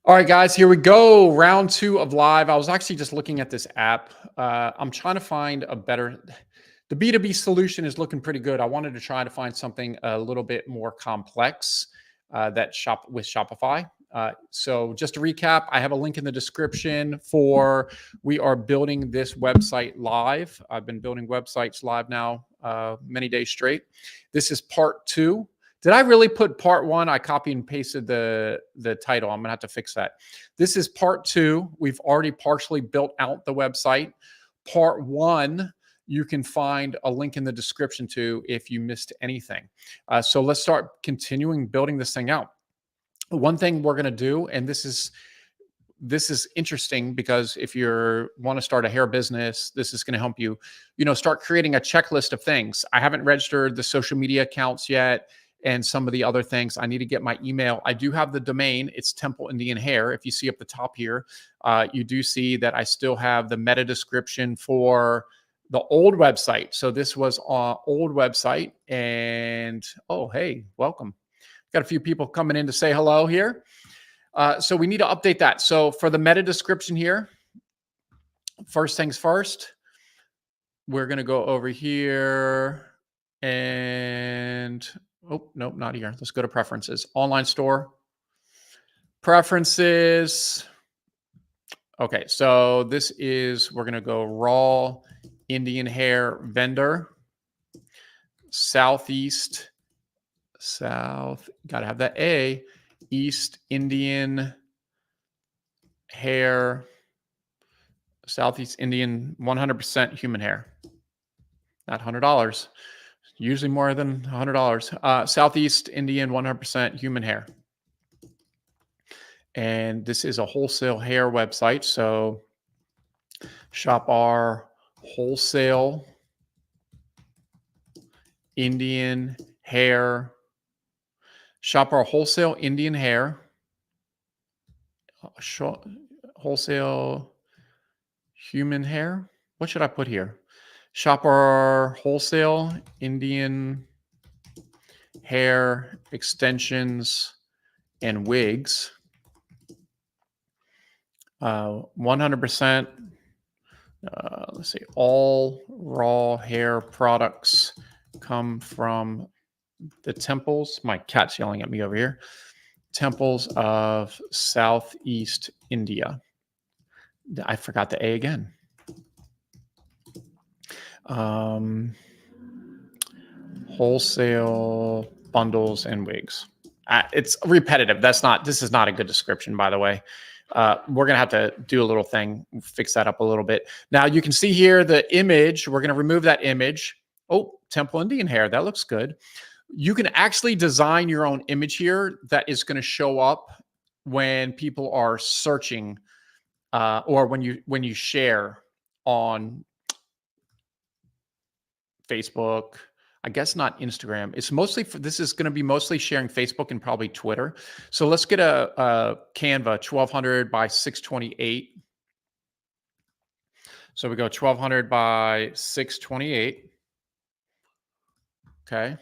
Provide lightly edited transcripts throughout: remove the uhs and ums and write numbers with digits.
All right, guys, here we go. Round 2 of live. I was actually just looking at this app. I'm trying to find a better, the B2B solution is looking pretty good. I wanted to try to find something a little bit more complex that shop with Shopify. So just to recap, I have a link in the description for, we are building this website live. I've been building websites live now many days straight. This is part 2. Did I really put part 1? I copied and pasted the title. I'm gonna have to fix that. This is part 2. We've already partially built out the website. Part 1, you can find a link in the description to if you missed anything. So let's start continuing building this thing out. One thing we're gonna do, and this is interesting because if you want to start a hair business, this is going to help you, start creating a checklist of things. I haven't registered the social media accounts yet and some of the other things. I need to get my email. I do have the domain. It's Temple Indian Hair. If you see up the top here, you do see that I still have the meta description for the old website. So this was our old website. And oh, hey, welcome. Got a few people coming in to say hello here. So we need to update that. So for the meta description here, first things first, we're going to go over here and, oh, nope, not here. Let's go to preferences, online store, preferences. Okay, so this is, we're going to go raw Indian hair vendor, Southeast, got to have that A, East Indian hair, Southeast Indian, 100% human hair, not $100, usually more than $100. Southeast Indian, 100% human hair. And this is a wholesale hair website. So shop our wholesale Indian hair. Shop our wholesale Indian hair. Wholesale human hair. What should I put here? Shop our wholesale Indian hair extensions and wigs. 100%. Let's see. All raw hair products come from the temples. My cat's yelling at me over here. Temples of Southeast India. I forgot the A again. Wholesale bundles and wigs. It's repetitive. This is not a good description, by the way. We're going to have to do a little thing, fix that up a little bit. Now you can see here the image. We're going to remove that image. Oh, Temple Indian hair. That looks good. You can actually design your own image here that is going to show up when people are searching or when you share on Facebook. I guess not Instagram. It's mostly this is going to be mostly sharing Facebook and probably Twitter. So let's get a Canva 1200 by 628. So we go 1200 by 628. Okay.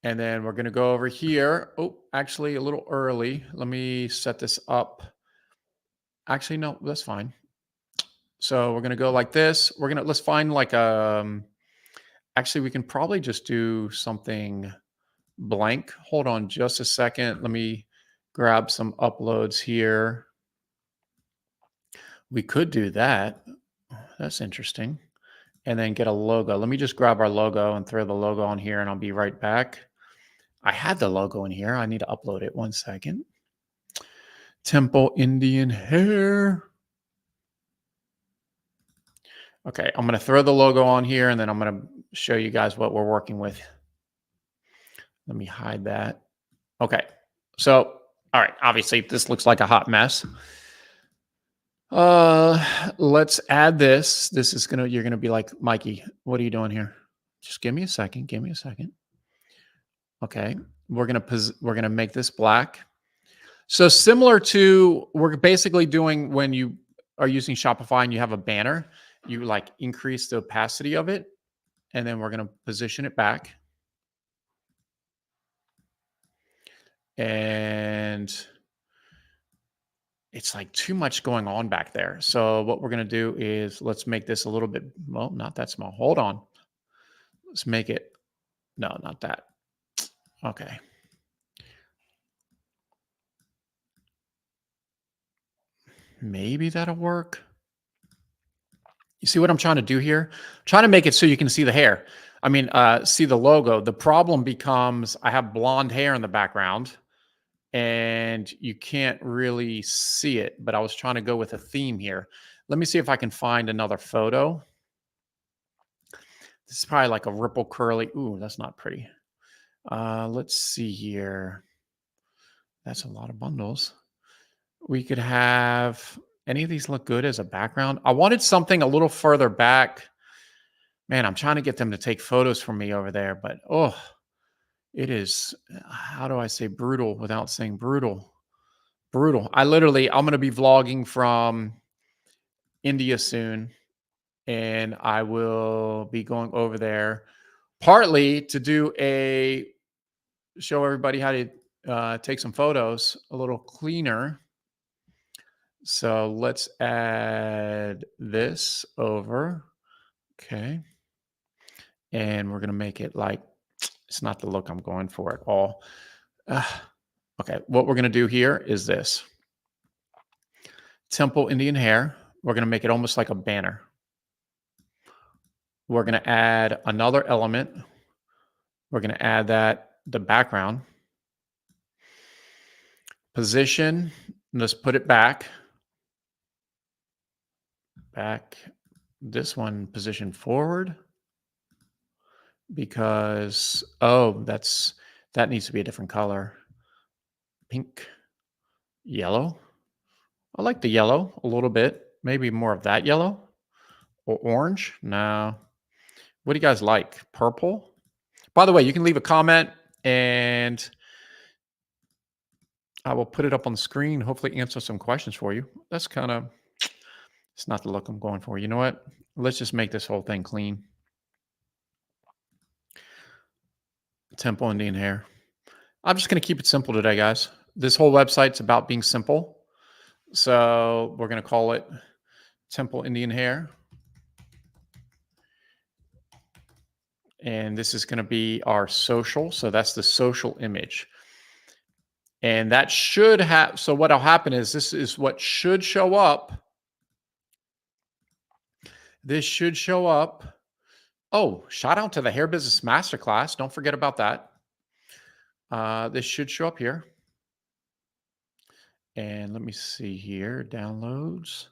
And then we're going to go over here. Oh, actually a little early. Let me set this up. Actually, no, that's fine. So we're going to go like this. Let's find like actually we can probably just do something blank. Hold on just a second. Let me grab some uploads here. We could do that. That's interesting. And then get a logo. Let me just grab our logo and throw the logo on here and I'll be right back. I had the logo in here. I need to upload it. 1 second. Temple Indian hair. Okay, I'm going to throw the logo on here and then I'm going to show you guys what we're working with. Let me hide that. Okay, so, all right, obviously this looks like a hot mess. Let's add this. You're going to be like, Mikey, what are you doing here? Just give me a second. Give me a second. Okay, we're going to make this black. So similar to, we're basically doing when you are using Shopify and you have a banner, you like increase the opacity of it, and then we're going to position it back. And it's like too much going on back there. So what we're going to do is let's make this a little bit, well, not that small. Hold on. Let's make it, no, not that. Okay. Maybe that'll work. You see what I'm trying to do here? I'm trying to make it so you can see the hair. I mean, see the logo. The problem becomes I have blonde hair in the background and you can't really see it, but I was trying to go with a theme here. Let me see if I can find another photo. This is probably like a ripple curly. Ooh, that's not pretty. Let's see here. That's a lot of bundles. We could have any of these look good as a background. I wanted something a little further back. Man, I'm trying to get them to take photos for me over there, but oh, it is, how do I say brutal without saying brutal? Brutal. I'm going to be vlogging from India soon, and I will be going over there partly to show everybody how to take some photos a little cleaner. So let's add this over. Okay. And we're going to make it like, it's not the look I'm going for at all. Okay. What we're going to do here is this. Temple Indian hair. We're going to make it almost like a banner. We're going to add another element. We're going to add the background. Position. Let's put it back. This one position forward. Because, oh, that needs to be a different color. Pink, yellow. I like the yellow a little bit. Maybe more of that yellow or orange. No. What do you guys like? Purple? By the way, you can leave a comment and I will put it up on the screen, hopefully answer some questions for you. That's kind of, it's not the look I'm going for. You know what? Let's just make this whole thing clean. Temple Indian hair. I'm just going to keep it simple today, guys. This whole website's about being simple. So we're going to call it Temple Indian hair. And this is going to be our social. So that's the social image. And that should have, so what'll happen is this is what should show up. This should show up. Oh, shout out to the Hair Business Masterclass. Don't forget about that. This should show up here. And let me see here, downloads.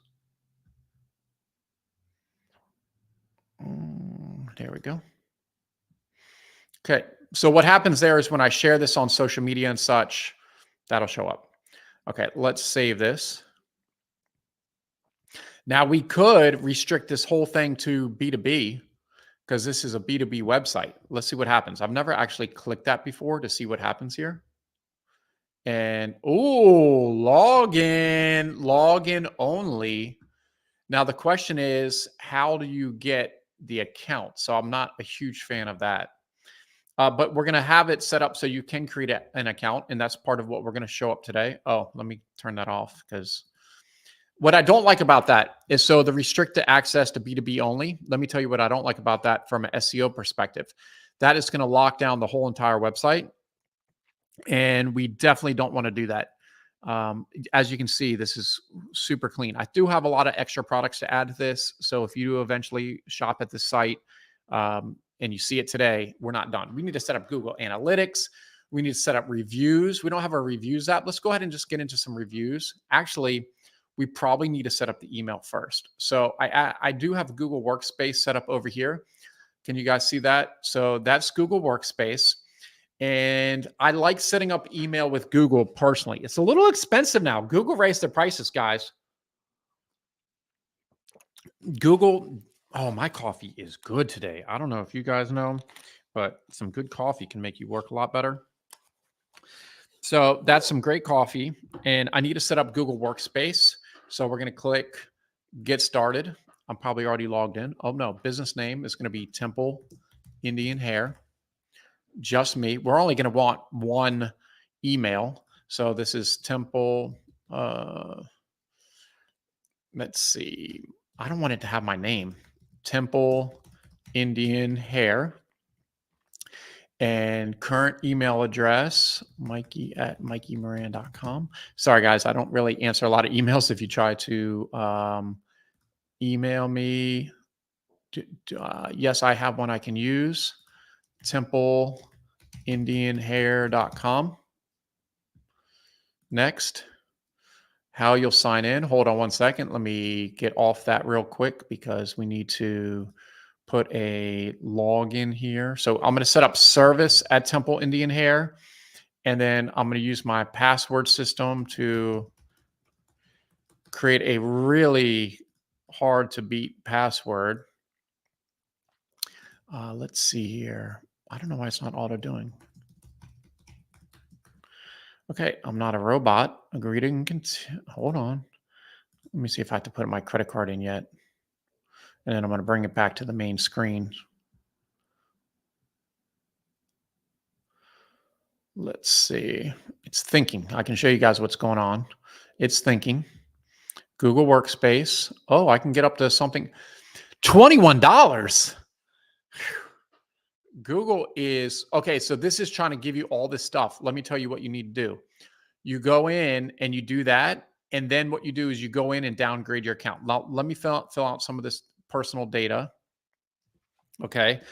There we go. Okay, so what happens there is when I share this on social media and such, that'll show up. Okay, let's save this. Now we could restrict this whole thing to B2B because this is a B2B website. Let's see what happens. I've never actually clicked that before to see what happens here. And, oh, login only. Now the question is, how do you get the account? So I'm not a huge fan of that. But we're going to have it set up so you can create an account. And that's part of what we're going to show up today. Oh, let me turn that off because what I don't like about that is so the restricted access to B2B only. Let me tell you what I don't like about that from an SEO perspective. That is going to lock down the whole entire website. And we definitely don't want to do that. As you can see, this is super clean. I do have a lot of extra products to add to this. So if you do eventually shop at the site and you see it today, we're not done. We need to set up Google Analytics. We need to set up reviews. We don't have a reviews app. Let's go ahead and just get into some reviews. Actually, we probably need to set up the email first. So I do have Google Workspace set up over here. Can you guys see that? So that's Google Workspace. And I like setting up email with Google personally. It's a little expensive now. Google raised their prices, guys. Google, oh, my coffee is good today. I don't know if you guys know, but some good coffee can make you work a lot better. So that's some great coffee. And I need to set up Google Workspace. So we're going to click Get Started. I'm probably already logged in. Oh, no. Business name is going to be Temple Indian Hair. Just me. We're only going to want one email. So this is Temple. let's see. I don't want it to have my name. Temple Indian Hair. And current email address, mikey@mikeymoran.com. Sorry, guys, I don't really answer a lot of emails. If you try to email me, yes, I have one I can use, templeindianhair.com. Next, how you'll sign in. Hold on one second. Let me get off that real quick because we need to put a login here. So I'm going to set up service at Temple Indian Hair, and then I'm going to use my password system to create a really hard to beat password. Let's see here. I don't know why it's not auto doing. Okay, I'm not a robot. Agree to continue. Hold on. Let me see if I have to put my credit card in yet. And then I'm going to bring it back to the main screen. Let's see. It's thinking. I can show you guys what's going on. It's thinking. Google Workspace. Oh, I can get up to something. $21. Google is, okay, so this is trying to give you all this stuff. Let me tell you what you need to do. You go in and you do that. And then what you do is you go in and downgrade your account. Now, let me fill out some of this personal data. Okay.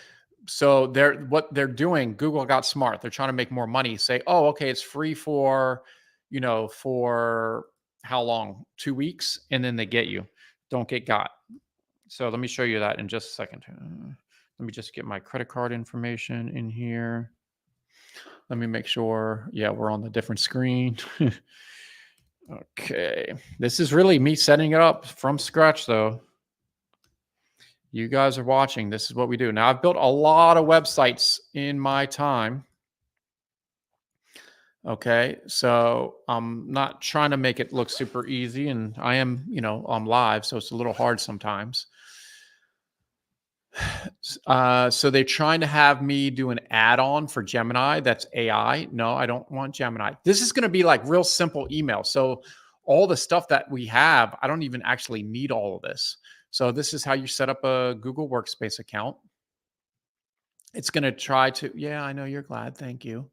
So what they're doing, Google got smart. They're trying to make more money. Say, oh, okay, it's free for, for how long? 2 weeks. And then they get you. Don't get got. So let me show you that in just a second. Let me just get my credit card information in here. Let me make sure. Yeah, we're on the different screen. Okay. This is really me setting it up from scratch, though. You guys are watching. This is what we do. Now, I've built a lot of websites in my time. Okay. So I'm not trying to make it look super easy. And I am, I'm live, so it's a little hard sometimes. So they're trying to have me do an add-on for Gemini. That's AI. No, I don't want Gemini. This is going to be like real simple email. So all the stuff that we have, I don't even actually need all of this. So this is how you set up a Google Workspace account. It's going to try to, yeah, I know you're glad. Thank you.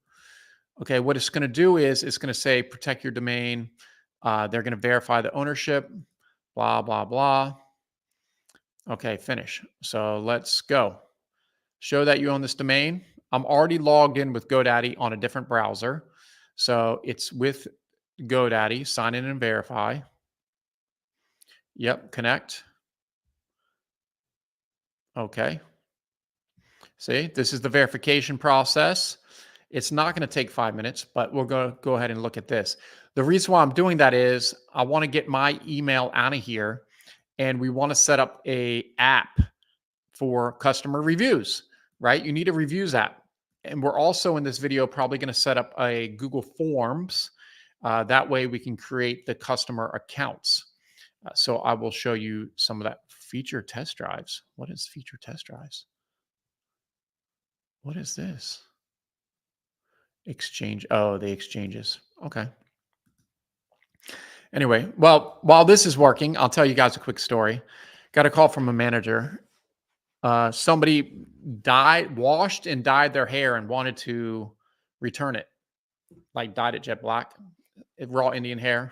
Okay. What it's going to do is it's going to say, protect your domain. They're going to verify the ownership, blah, blah, blah. Okay, finish. So let's go. Show that you own this domain. I'm already logged in with GoDaddy on a different browser. So it's with GoDaddy. Sign in and verify. Yep, connect. Okay. See, this is the verification process. It's not going to take 5 minutes, but we'll go ahead and look at this. The reason why I'm doing that is I want to get my email out of here, and we want to set up a app for customer reviews, right? You need a reviews app. And we're also in this video probably going to set up a Google Forms. That way we can create the customer accounts. So I will show you some of that. Feature test drives. What is feature test drives? What is this? Exchange. Oh, the exchanges. Okay. Anyway, well, while this is working, I'll tell you guys a quick story. Got a call from a manager. Somebody washed and dyed their hair and wanted to return it, like dyed it jet black, raw Indian hair.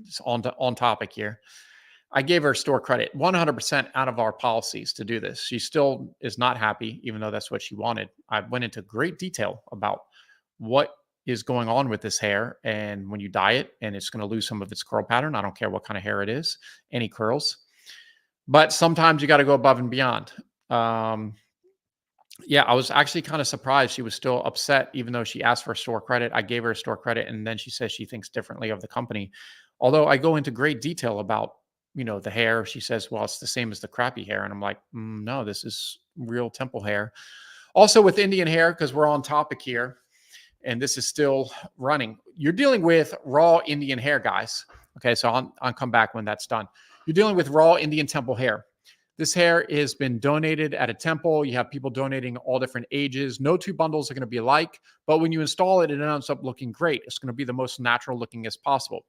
It's on topic here. I gave her store credit, 100% out of our policies to do this. She still is not happy, even though that's what she wanted. I went into great detail about what is going on with this hair. And when you dye it and it's going to lose some of its curl pattern, I don't care what kind of hair it is, any curls. But sometimes you got to go above and beyond. Yeah, I was actually kind of surprised she was still upset, even though she asked for store credit. I gave her a store credit, and then she says she thinks differently of the company. Although I go into great detail about, the hair. She says, well, it's the same as the crappy hair. And I'm like, no, this is real Temple hair. Also with Indian hair, because we're on topic here, and this is still running. You're dealing with raw Indian hair, guys. Okay, so I'll come back when that's done. You're dealing with raw Indian temple hair. This hair has been donated at a temple. You have people donating all different ages. No two bundles are going to be alike, but when you install it, it ends up looking great. It's going to be the most natural looking as possible.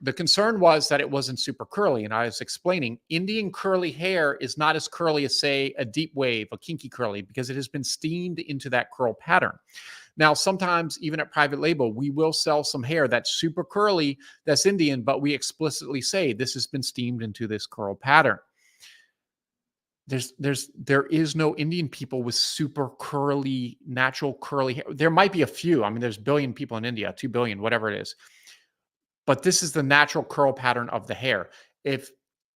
the concern was that it wasn't super curly. And I was explaining Indian curly hair is not as curly as, say, a deep wave, a kinky curly, because it has been steamed into that curl pattern. Now, sometimes even at Private Label, we will sell some hair that's super curly, that's Indian, but we explicitly say this has been steamed into this curl pattern. There is no Indian people with super curly, natural curly hair. There might be a few. I mean, there's a billion people in India, 2 billion, whatever it is. But this is the natural curl pattern of the hair. If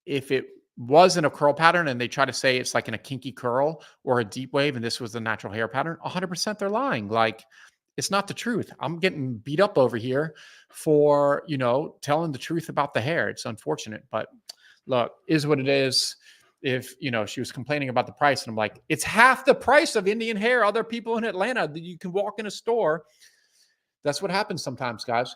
it wasn't a curl pattern and they try to say it's like in a kinky curl or a deep wave and this was the natural hair pattern, 100% they're lying. Like, it's not the truth. I'm getting beat up over here for, telling the truth about the hair. It's unfortunate, but look, is what it is. If, she was complaining about the price and I'm like, it's half the price of Indian hair. Other people in Atlanta, you can walk in a store. That's what happens sometimes, guys.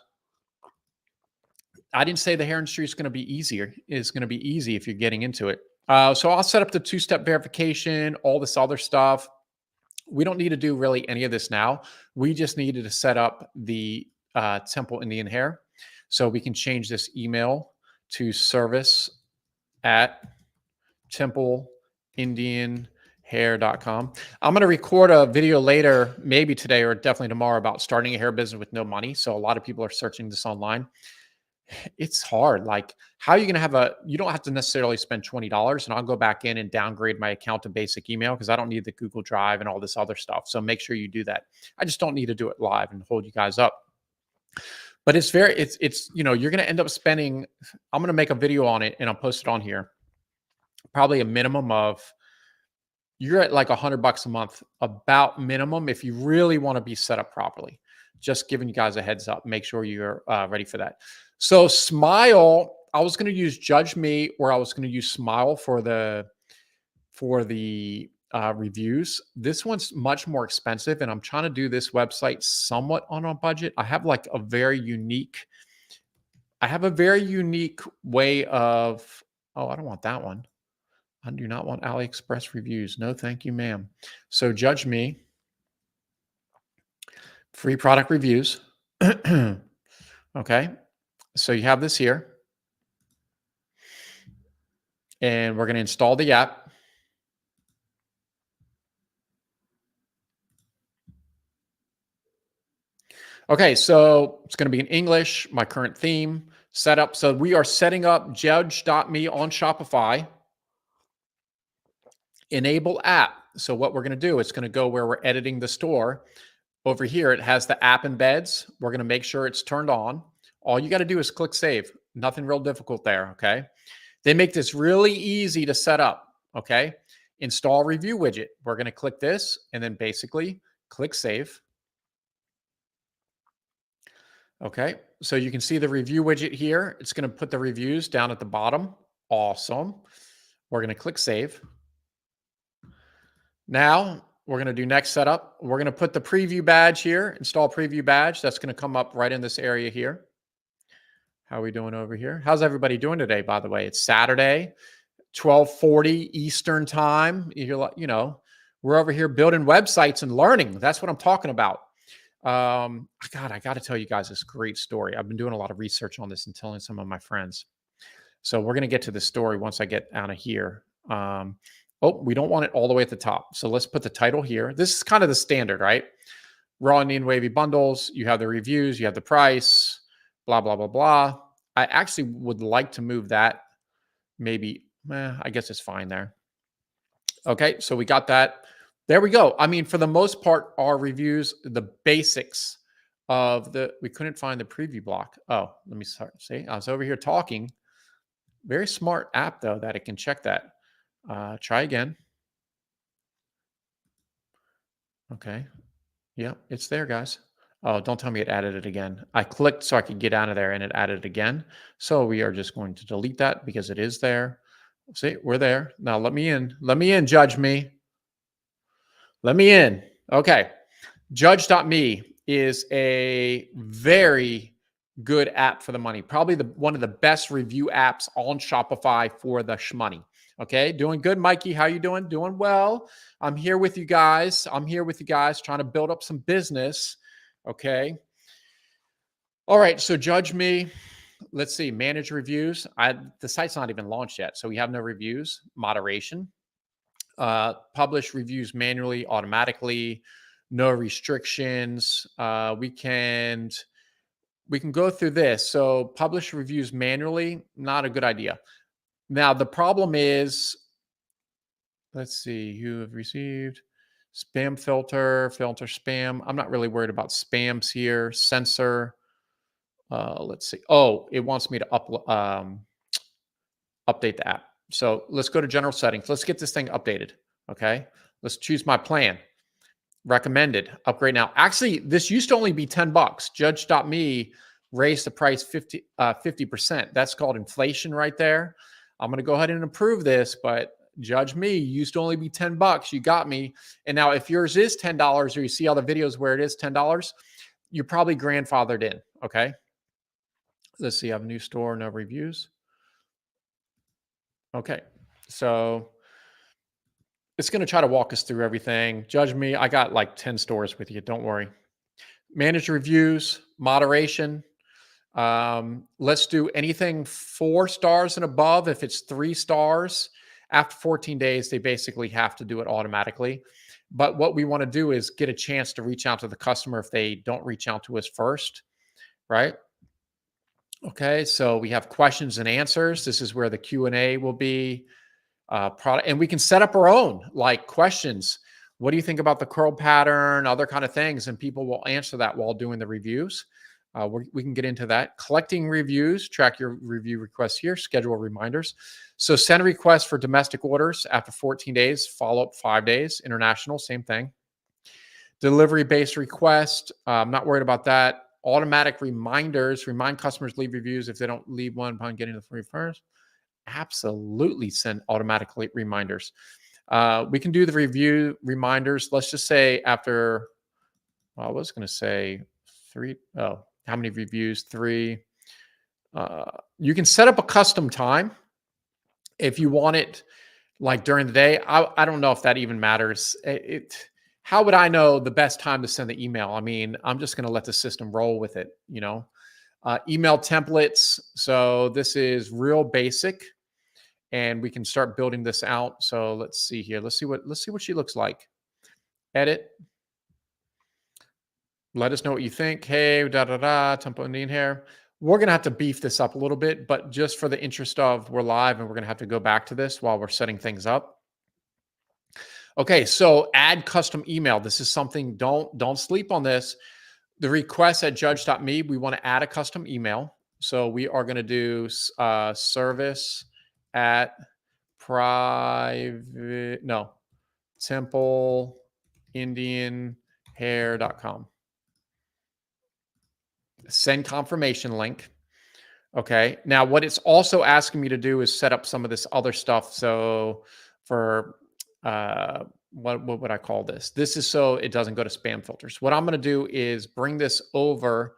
I didn't say the hair industry is going to be easier. It's going to be easy if you're getting into it. So I'll set up the 2-step verification, all this other stuff. We don't need to do really any of this now. We just needed to set up the Temple Indian Hair. So we can change this email to service@templeindianhair.com. I'm going to record a video later, maybe today or definitely tomorrow, about starting a hair business with no money. So a lot of people are searching this online. It's hard. Like, how are you going to have you don't have to necessarily spend $20, and I'll go back in and downgrade my account to basic email because I don't need the Google Drive and all this other stuff. So make sure you do that. I just don't need to do it live and hold you guys up. But it's you're going to end up spending, I'm going to make a video on it and I'll post it on here. Probably a minimum of, you're at like $100 a month, about minimum, if you really want to be set up properly. Just giving you guys a heads up. Make sure you're ready for that. So Smile, I was going to use Judge Me, or I was going to use Smile for the reviews. This one's much more expensive, and I'm trying to do this website somewhat on a budget. I have a very unique way of, oh, I don't want that one. I do not want AliExpress reviews. No, thank you, ma'am. So Judge Me, free product reviews. Okay. So you have this here. And we're going to install the app. Okay, so it's going to be in English, my current theme, setup. So we are setting up Judge.me on Shopify. Enable app. So what we're going to do, it's going to go where we're editing the store. Over here, it has the app embeds. We're going to make sure it's turned on. All you got to do is click save. Nothing real difficult there, okay? They make this really easy to set up, okay? Install review widget. We're going to click this and then basically click save. Okay, so you can see the review widget here. It's going to put the reviews down at the bottom. Awesome. We're going to click save. Now we're going to do next setup. We're going to put the preview badge here, install preview badge. That's going to come up right in this area here. How are we doing over here? How's everybody doing today, by the way? It's Saturday, 12:40 Eastern time. We're over here building websites and learning. That's what I'm talking about. I got to tell you guys this great story. I've been doing a lot of research on this and telling some of my friends. So we're going to get to this story once I get out of here. We don't want it all the way at the top. So let's put the title here. This is kind of the standard, right? Raw Indian wavy bundles. You have the reviews, you have the price, blah, blah, blah, blah. I actually would like to move that. Maybe, I guess it's fine there. Okay, so we got that. There we go. I mean, for the most part, our reviews, the basics of we couldn't find the preview block. Oh, let me start. See, I was over here talking. Very smart app, though, that it can check that. Try again. Okay. Yeah, it's there, guys. Oh, don't tell me it added it again. I clicked so I could get out of there and it added it again. So we are just going to delete that because it is there. See, we're there. Now let me in. Let me in, Judge Me. Let me in. Okay. Judge.me is a very good app for the money. Probably one of the best review apps on Shopify for the shmoney. Okay. Doing good, Mikey. How you doing? Doing well. I'm here with you guys. Trying to build up some business. Okay. All right. So Judge Me. let's see, manage reviews. The site's not even launched yet, so we have no reviews. Moderation, publish reviews manually, automatically, no restrictions. We can go through this. So publish reviews manually, not a good idea. Now the problem is, let's see, you have received spam filter spam. I'm not really worried about spams here. Censor. Let's see. Oh, it wants me to update the app. So let's go to general settings. Let's get this thing updated. Okay. Let's choose my plan. Recommended. Upgrade now. Actually, this used to only be $10. Judge.me raised the price 50%. That's called inflation right there. I'm going to go ahead and approve this, but Judge Me used to only be $10. You got me. And now if yours is $10 or you see all the videos where it is $10, you're probably grandfathered in. Okay. Let's see. I have a new store, no reviews. Okay. So it's going to try to walk us through everything. Judge Me. I got like 10 stores with you. Don't worry. Manage reviews, moderation. Let's do anything 4 stars and above. If it's 3 stars, after 14 days, they basically have to do it automatically. But what we want to do is get a chance to reach out to the customer if they don't reach out to us first, right? Okay, so we have questions and answers. This is where the Q&A will be. Product, and we can set up our own like questions. What do you think about the curl pattern? Other kind of things, and people will answer that while doing the reviews. We can get into that. Collecting reviews, track your review requests here, schedule reminders. So send requests for domestic orders after 14 days, follow up 5 days. International, same thing. Delivery-based request, I'm not worried about that. Automatic reminders, remind customers leave reviews if they don't leave one upon getting the free first. Absolutely send automatic reminders. We can do the review reminders. Let's just say after, well, I was going to say 3. Oh, how many reviews? 3. You can set up a custom time if you want it like during the day. I don't know if that even matters. How would I know the best time to send the email? I mean, I'm just going to let the system roll with it, you know. Email templates. So this is real basic, and we can start building this out. So let's see here. Let's see what she looks like. Edit. Let us know what you think. Hey, tempo Indian hair. We're going to have to beef this up a little bit, but just for the interest of we're live and we're going to have to go back to this while we're setting things up. Okay, so add custom email. This is something, don't sleep on this. The request at judge.me, we want to add a custom email. So we are going to do service at templeindianhair.com. Send confirmation link. Okay. Now, what it's also asking me to do is set up some of this other stuff. So for what would I call this? This is so it doesn't go to spam filters. What I'm going to do is bring this over,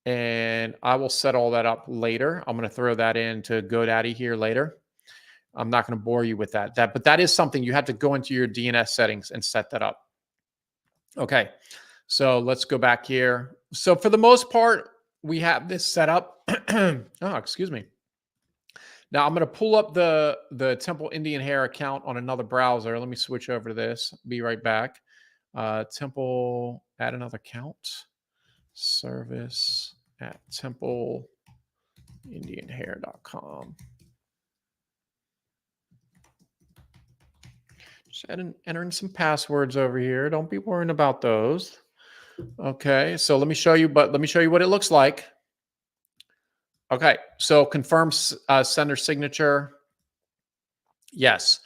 and I will set all that up later. I'm going to throw that into GoDaddy here later. I'm not going to bore you with that. But that is something you have to go into your DNS settings and set that up. Okay. So let's go back here. So for the most part, we have this set up. Oh, excuse me. Now I'm going to pull up the Temple Indian Hair account on another browser. Let me switch over to this. Be right back. Temple, add another account. Service at templeindianhair.com. Just enter in some passwords over here. Don't be worrying about those. Okay, so let me show you what it looks like. Okay, so confirm sender signature. Yes.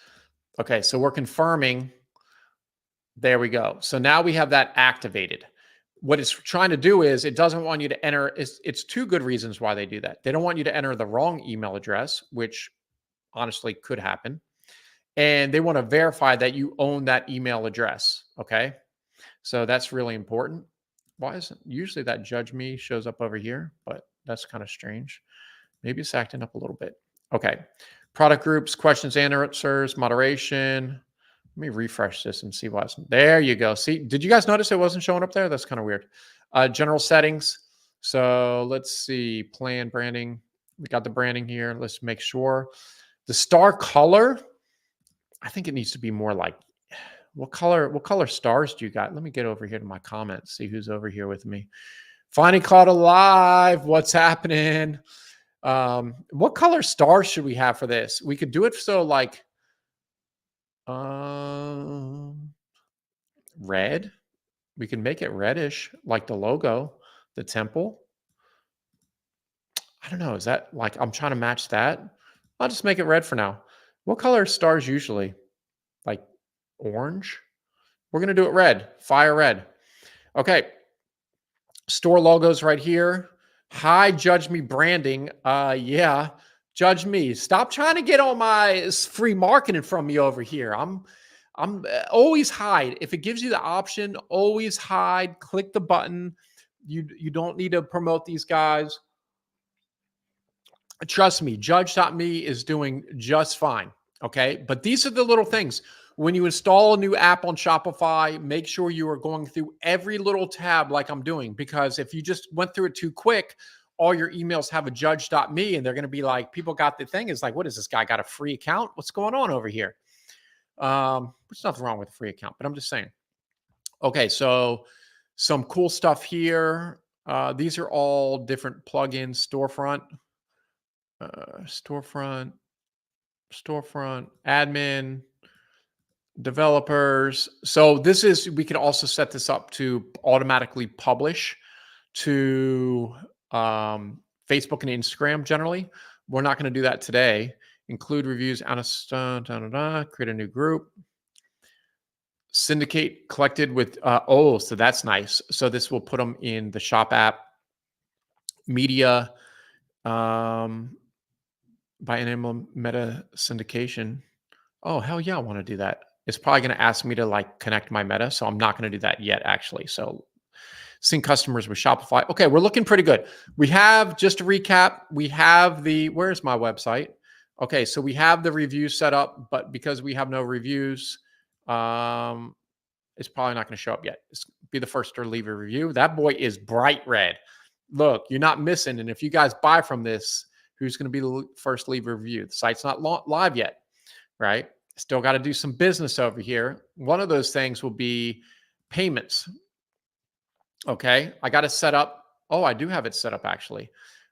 Okay, so we're confirming. There we go. So now we have that activated. What it's trying to do is it doesn't want you to enter. It's 2 good reasons why they do that. They don't want you to enter the wrong email address, which honestly could happen. And they want to verify that you own that email address. Okay, so that's really important. Why isn't usually that Judge Me shows up over here, but that's kind of strange. Maybe it's acting up a little bit. Okay. Product groups, questions and answers, moderation. Let me refresh this and see what's there. You go. See, did you guys notice it wasn't showing up there? That's kind of weird. General settings. So let's see. Plan branding. We got the branding here. Let's make sure. The star color, I think it needs to be more like, what color stars do you got? Let me get over here to my comments, see who's over here with me. Finally caught alive. What's happening? What color stars should we have for this? We could do it so like red. We can make it reddish, like the logo, the temple. I don't know. Is that like, I'm trying to match that? I'll just make it red for now. What color are stars usually? Like orange? We're going to do it red. Fire red. Okay. Store logos right here. Hi, Judge Me branding. Yeah. Judge me. Stop trying to get all my free marketing from me over here. I'm always hide. If it gives you the option, always hide. Click the button. You don't need to promote these guys. Trust me, Judge.me is doing just fine. Okay. But these are the little things. When you install a new app on Shopify, make sure you are going through every little tab like I'm doing, because if you just went through it too quick, all your emails have a Judge.me and they're going to be like, people got the thing. It's like, what is this guy got a free account? What's going on over here? There's nothing wrong with a free account, but I'm just saying. Okay. So some cool stuff here. These are all different plugins, storefront, admin, developers. So this is, we can also set this up to automatically publish to Facebook and Instagram generally. We're not going to do that today. Include reviews, create a new group. Syndicate collected with, so that's nice. So this will put them in the shop app. Media, by enable meta syndication. Oh, hell yeah, I want to do that. It's probably going to ask me to like connect my meta. So I'm not going to do that yet, actually. So sync customers with Shopify. Okay, we're looking pretty good. We have, just to recap, we have the, where's my website? Okay, so we have the reviews set up, but because we have no reviews, it's probably not going to show up yet. It's be the first to leave a review. That boy is bright red. Look, you're not missing. And if you guys buy from this, who's going to be the first to leave a review? The site's not live yet, right? Still got to do some business over here. One of those things will be payments. Okay, I got to set up. Oh, I do have it set up actually.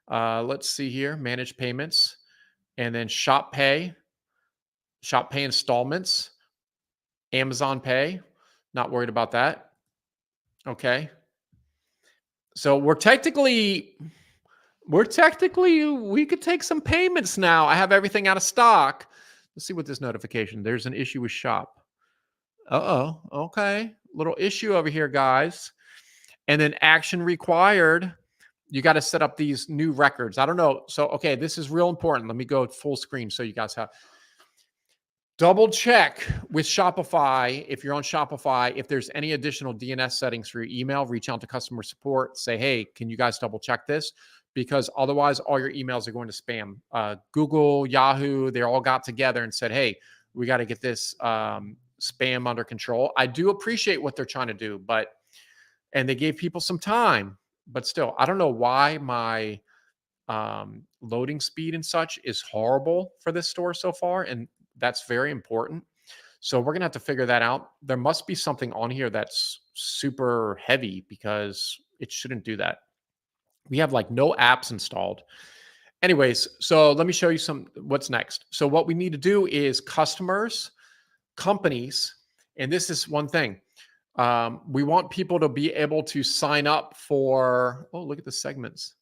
Let's see here, manage payments, and then shop pay installments, Amazon Pay. Not worried about that. Okay. So we could take some payments now. I have everything out of stock. Let's see what this notification. There's an issue with shop. Uh-oh. Okay. Little issue over here, guys. And then action required. You got to set up these new records. I don't know. So, okay, this is real important. Let me go full screen so you guys have. Double check with Shopify. If you're on Shopify, if there's any additional DNS settings for your email, reach out to customer support. Say, hey, can you guys double check this? Because otherwise, all your emails are going to spam. Google, Yahoo, they all got together and said, hey, we got to get this spam under control. I do appreciate what they're trying to do, and they gave people some time, but still, I don't know why my loading speed and such is horrible for this store so far. And that's very important. So we're going to have to figure that out. There must be something on here that's super heavy because it shouldn't do that. We have like no apps installed. Anyways, so let me show you what's next. So what we need to do is customers, companies, and this is one thing. We want people to be able to sign up for, oh, look at the segments.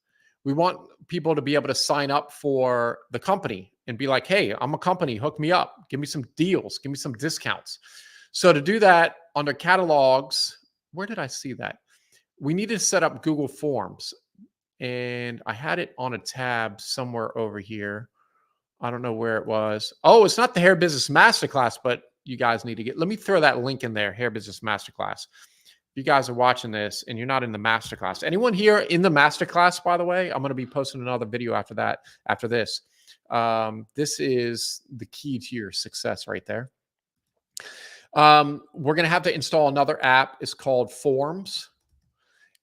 We want people to be able to sign up for the company and be like, hey, I'm a company, hook me up, give me some deals, give me some discounts. So to do that under catalogs, where did I see that? We need to set up Google Forms. And I had it on a tab somewhere over here. I don't know where it was. Oh, it's not the Hair Business Masterclass, but you guys need to let me throw that link in there, Hair Business Masterclass. If you guys are watching this and you're not in the masterclass, anyone here in the masterclass, by the way, I'm going to be posting another video after this. This is the key to your success right there. We're going to have to install another app. It's called Forms.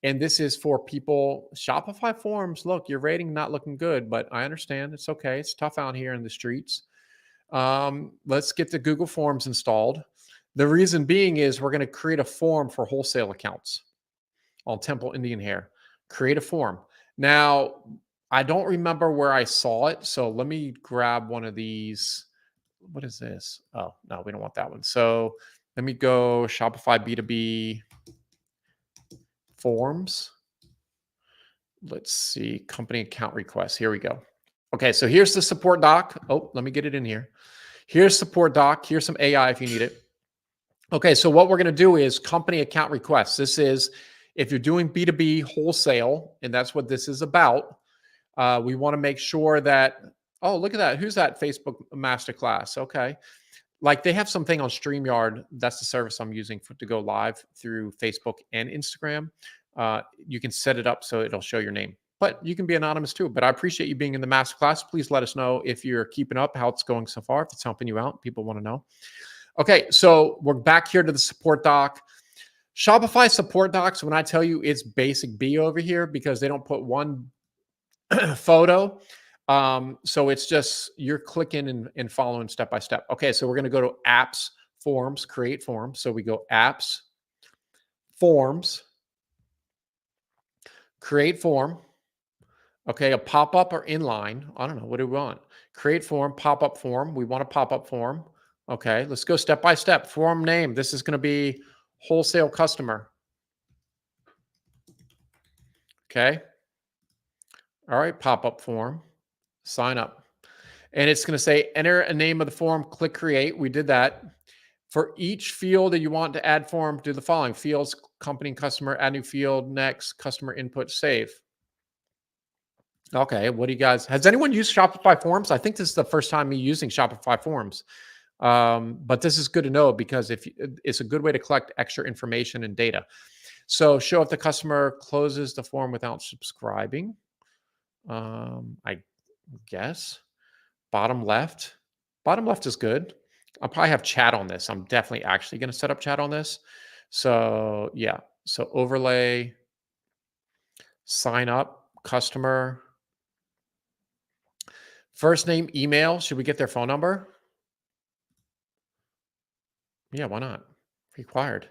And this is for people, Shopify forms. Look, your rating not looking good, but I understand. It's okay. It's tough out here in the streets. Let's get the Google Forms installed. The reason being is we're going to create a form for wholesale accounts on Temple Indian Hair. Create a form. Now, I don't remember where I saw it. So let me grab one of these. What is this? Oh, no, we don't want that one. So let me go Shopify B2B forms. Let's see, company account requests. Here we go. Okay, so here's the support doc. Oh, let me get it in here. Here's support doc. Here's some AI if you need it. Okay, so what we're going to do is company account requests. This is if you're doing B2B wholesale, and that's what this is about. We want to make sure that, oh, look at that. Who's that Facebook Masterclass? Okay. Like they have something on StreamYard. That's the service I'm using to go live through Facebook and Instagram. You can set it up so it'll show your name, but you can be anonymous too. But I appreciate you being in the Masterclass. Please let us know if you're keeping up, how it's going so far, if it's helping you out. People want to know. Okay, so we're back here to the support doc. Shopify support docs, when I tell you it's basic B over here because they don't put one photo. So it's just you're clicking and following step by step. Okay, so we're going to go to apps, forms, create form. So we go apps, forms, create form. Okay, a pop-up or inline. I don't know. What do we want? Create form, pop-up form. We want a pop-up form. Okay, let's go step by step. Form name. This is going to be wholesale customer. Okay. All right, pop-up form. Sign up. And it's going to say enter a name of the form, click create. We did that. For each field that you want to add form, do the following. Fields, company, customer, add new field, next, customer input, save. Okay, what do you guys, has anyone used Shopify Forms? I think this is the first time me using Shopify Forms. But this is good to know because if it's a good way to collect extra information and data. So show if the customer closes the form without subscribing. I guess. Bottom left is good. I'll probably have chat on this. I'm definitely actually going to set up chat on this. So yeah, so overlay, sign up, customer, first name, email. Should we get their phone number? Yeah, why not? Required.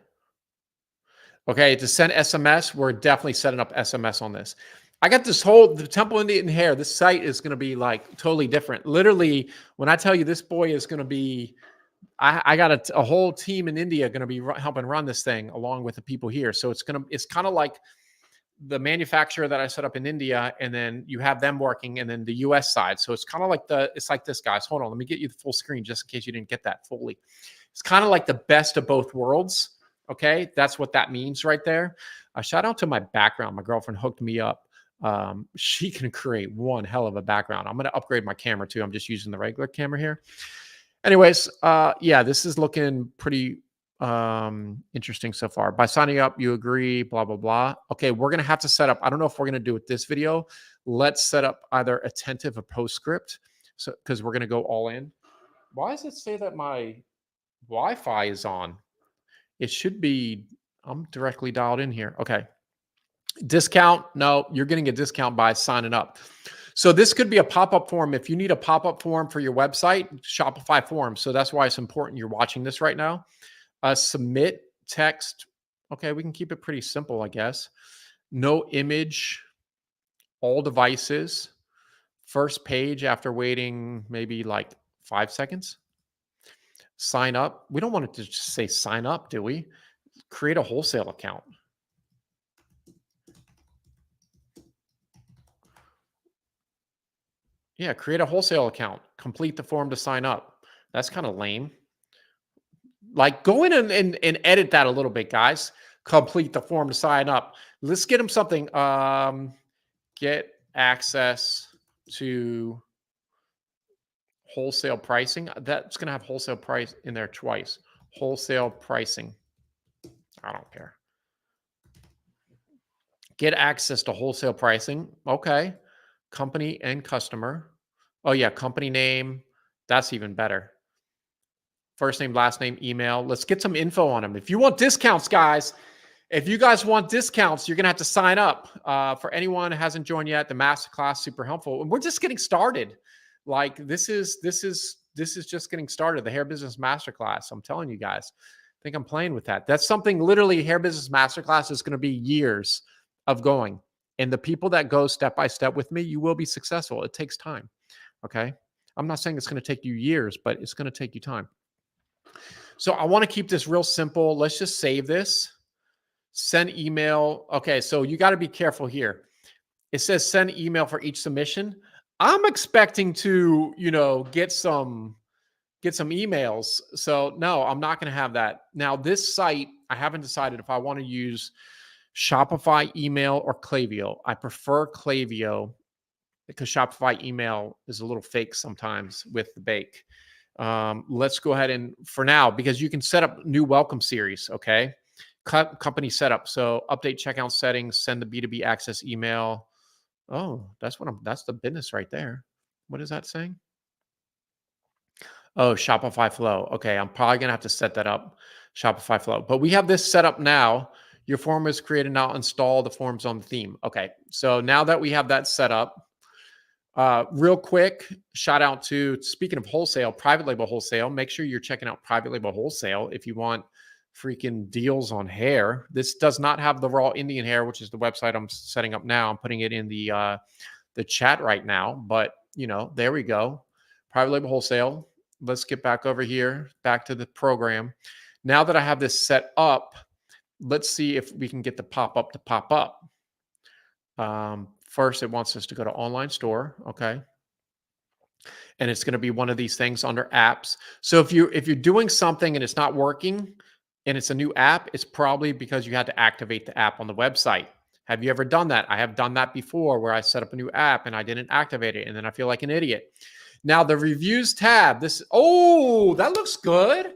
Okay, to send SMS, we're definitely setting up SMS on this. I got this the Temple Indian Hair, this site is going to be like totally different. Literally, when I tell you this boy is going to be, I got a whole team in India going to be helping run this thing along with the people here. So it's kind of like the manufacturer that I set up in India, and then you have them working, and then the US side. So it's kind of like it's like this, guys. Hold on, let me get you the full screen just in case you didn't get that fully. It's kind of like the best of both worlds. Okay, that's what that means right there. Shout out to my background. My girlfriend hooked me up. She can create one hell of a background. I'm going to upgrade my camera too. I'm just using the regular camera here. Anyways, yeah, this is looking pretty interesting so far. By signing up, you agree, blah, blah, blah. Okay, we're going to have to set up, I don't know if we're going to do it this video. Let's set up either Attentive or PostScript. So, because we're going to go all in. Why does it say that my Wi-Fi is on? It should be, I'm directly dialed in here. Okay. Discount. No, you're getting a discount by signing up. So this could be a pop-up form. If you need a pop-up form for your website, Shopify Forms. So that's why it's important you're watching this right now. Submit text. Okay, we can keep it pretty simple, I guess. No image, all devices. First page after waiting maybe like 5 seconds. Sign up. We don't want it to just say sign up, do we? Create a wholesale account. Yeah, create a wholesale account. Complete the form to sign up. That's kind of lame. Like go in and edit that a little bit, guys. Complete the form to sign up. Let's get them something. Get access to wholesale pricing. That's going to have wholesale price in there twice. Wholesale pricing. I don't care. Get access to wholesale pricing. Okay. Company and customer. Oh yeah, company name. That's even better. First name, last name, email. Let's get some info on them. If you want discounts, guys, If you guys want discounts, you're going to have to sign up. For anyone who hasn't joined yet, the Masterclass, super helpful. And we're just getting started. Like this is just getting started. The Hair Business Masterclass. I'm telling you guys, I think I'm playing with that. That's something literally Hair Business Masterclass is going to be years of going. And the people that go step by step with me, you will be successful. It takes time. Okay. I'm not saying it's going to take you years, but it's going to take you time. So I want to keep this real simple. Let's just save this. Send email. Okay, so you got to be careful here. It says send email for each submission. I'm expecting to, get some emails. So no, I'm not going to have that. Now this site, I haven't decided if I want to use Shopify email or Klaviyo. I prefer Klaviyo because Shopify email is a little fake sometimes with the bake. Let's go ahead and for now, because you can set up new welcome series. Okay. Company setup. So update checkout settings, send the B2B access email. Oh, that's the business right there. What is that saying? Oh, Shopify flow. Okay. I'm probably going to have to set that up. Shopify flow, but we have this set up now. Your form is created. Now install the forms on the theme. Okay. So now that we have that set up, real quick, shout out to, speaking of wholesale, Private Label Wholesale. Make sure you're checking out Private Label Wholesale if you want freaking deals on hair. This does not have the raw Indian hair, which is the website I'm setting up now. I'm putting it in the chat right now, but there we go. Private Label Wholesale. Let's get back over here, back to the program. Now that I have this set up, let's see if we can get the pop-up to pop up. First, it wants us to go to online store. Okay. And it's going to be one of these things under apps. So if you're doing something and it's not working and it's a new app, it's probably because you had to activate the app on the website. Have you ever done that? I have done that before where I set up a new app and I didn't activate it. And then I feel like an idiot. Now the reviews tab, that looks good.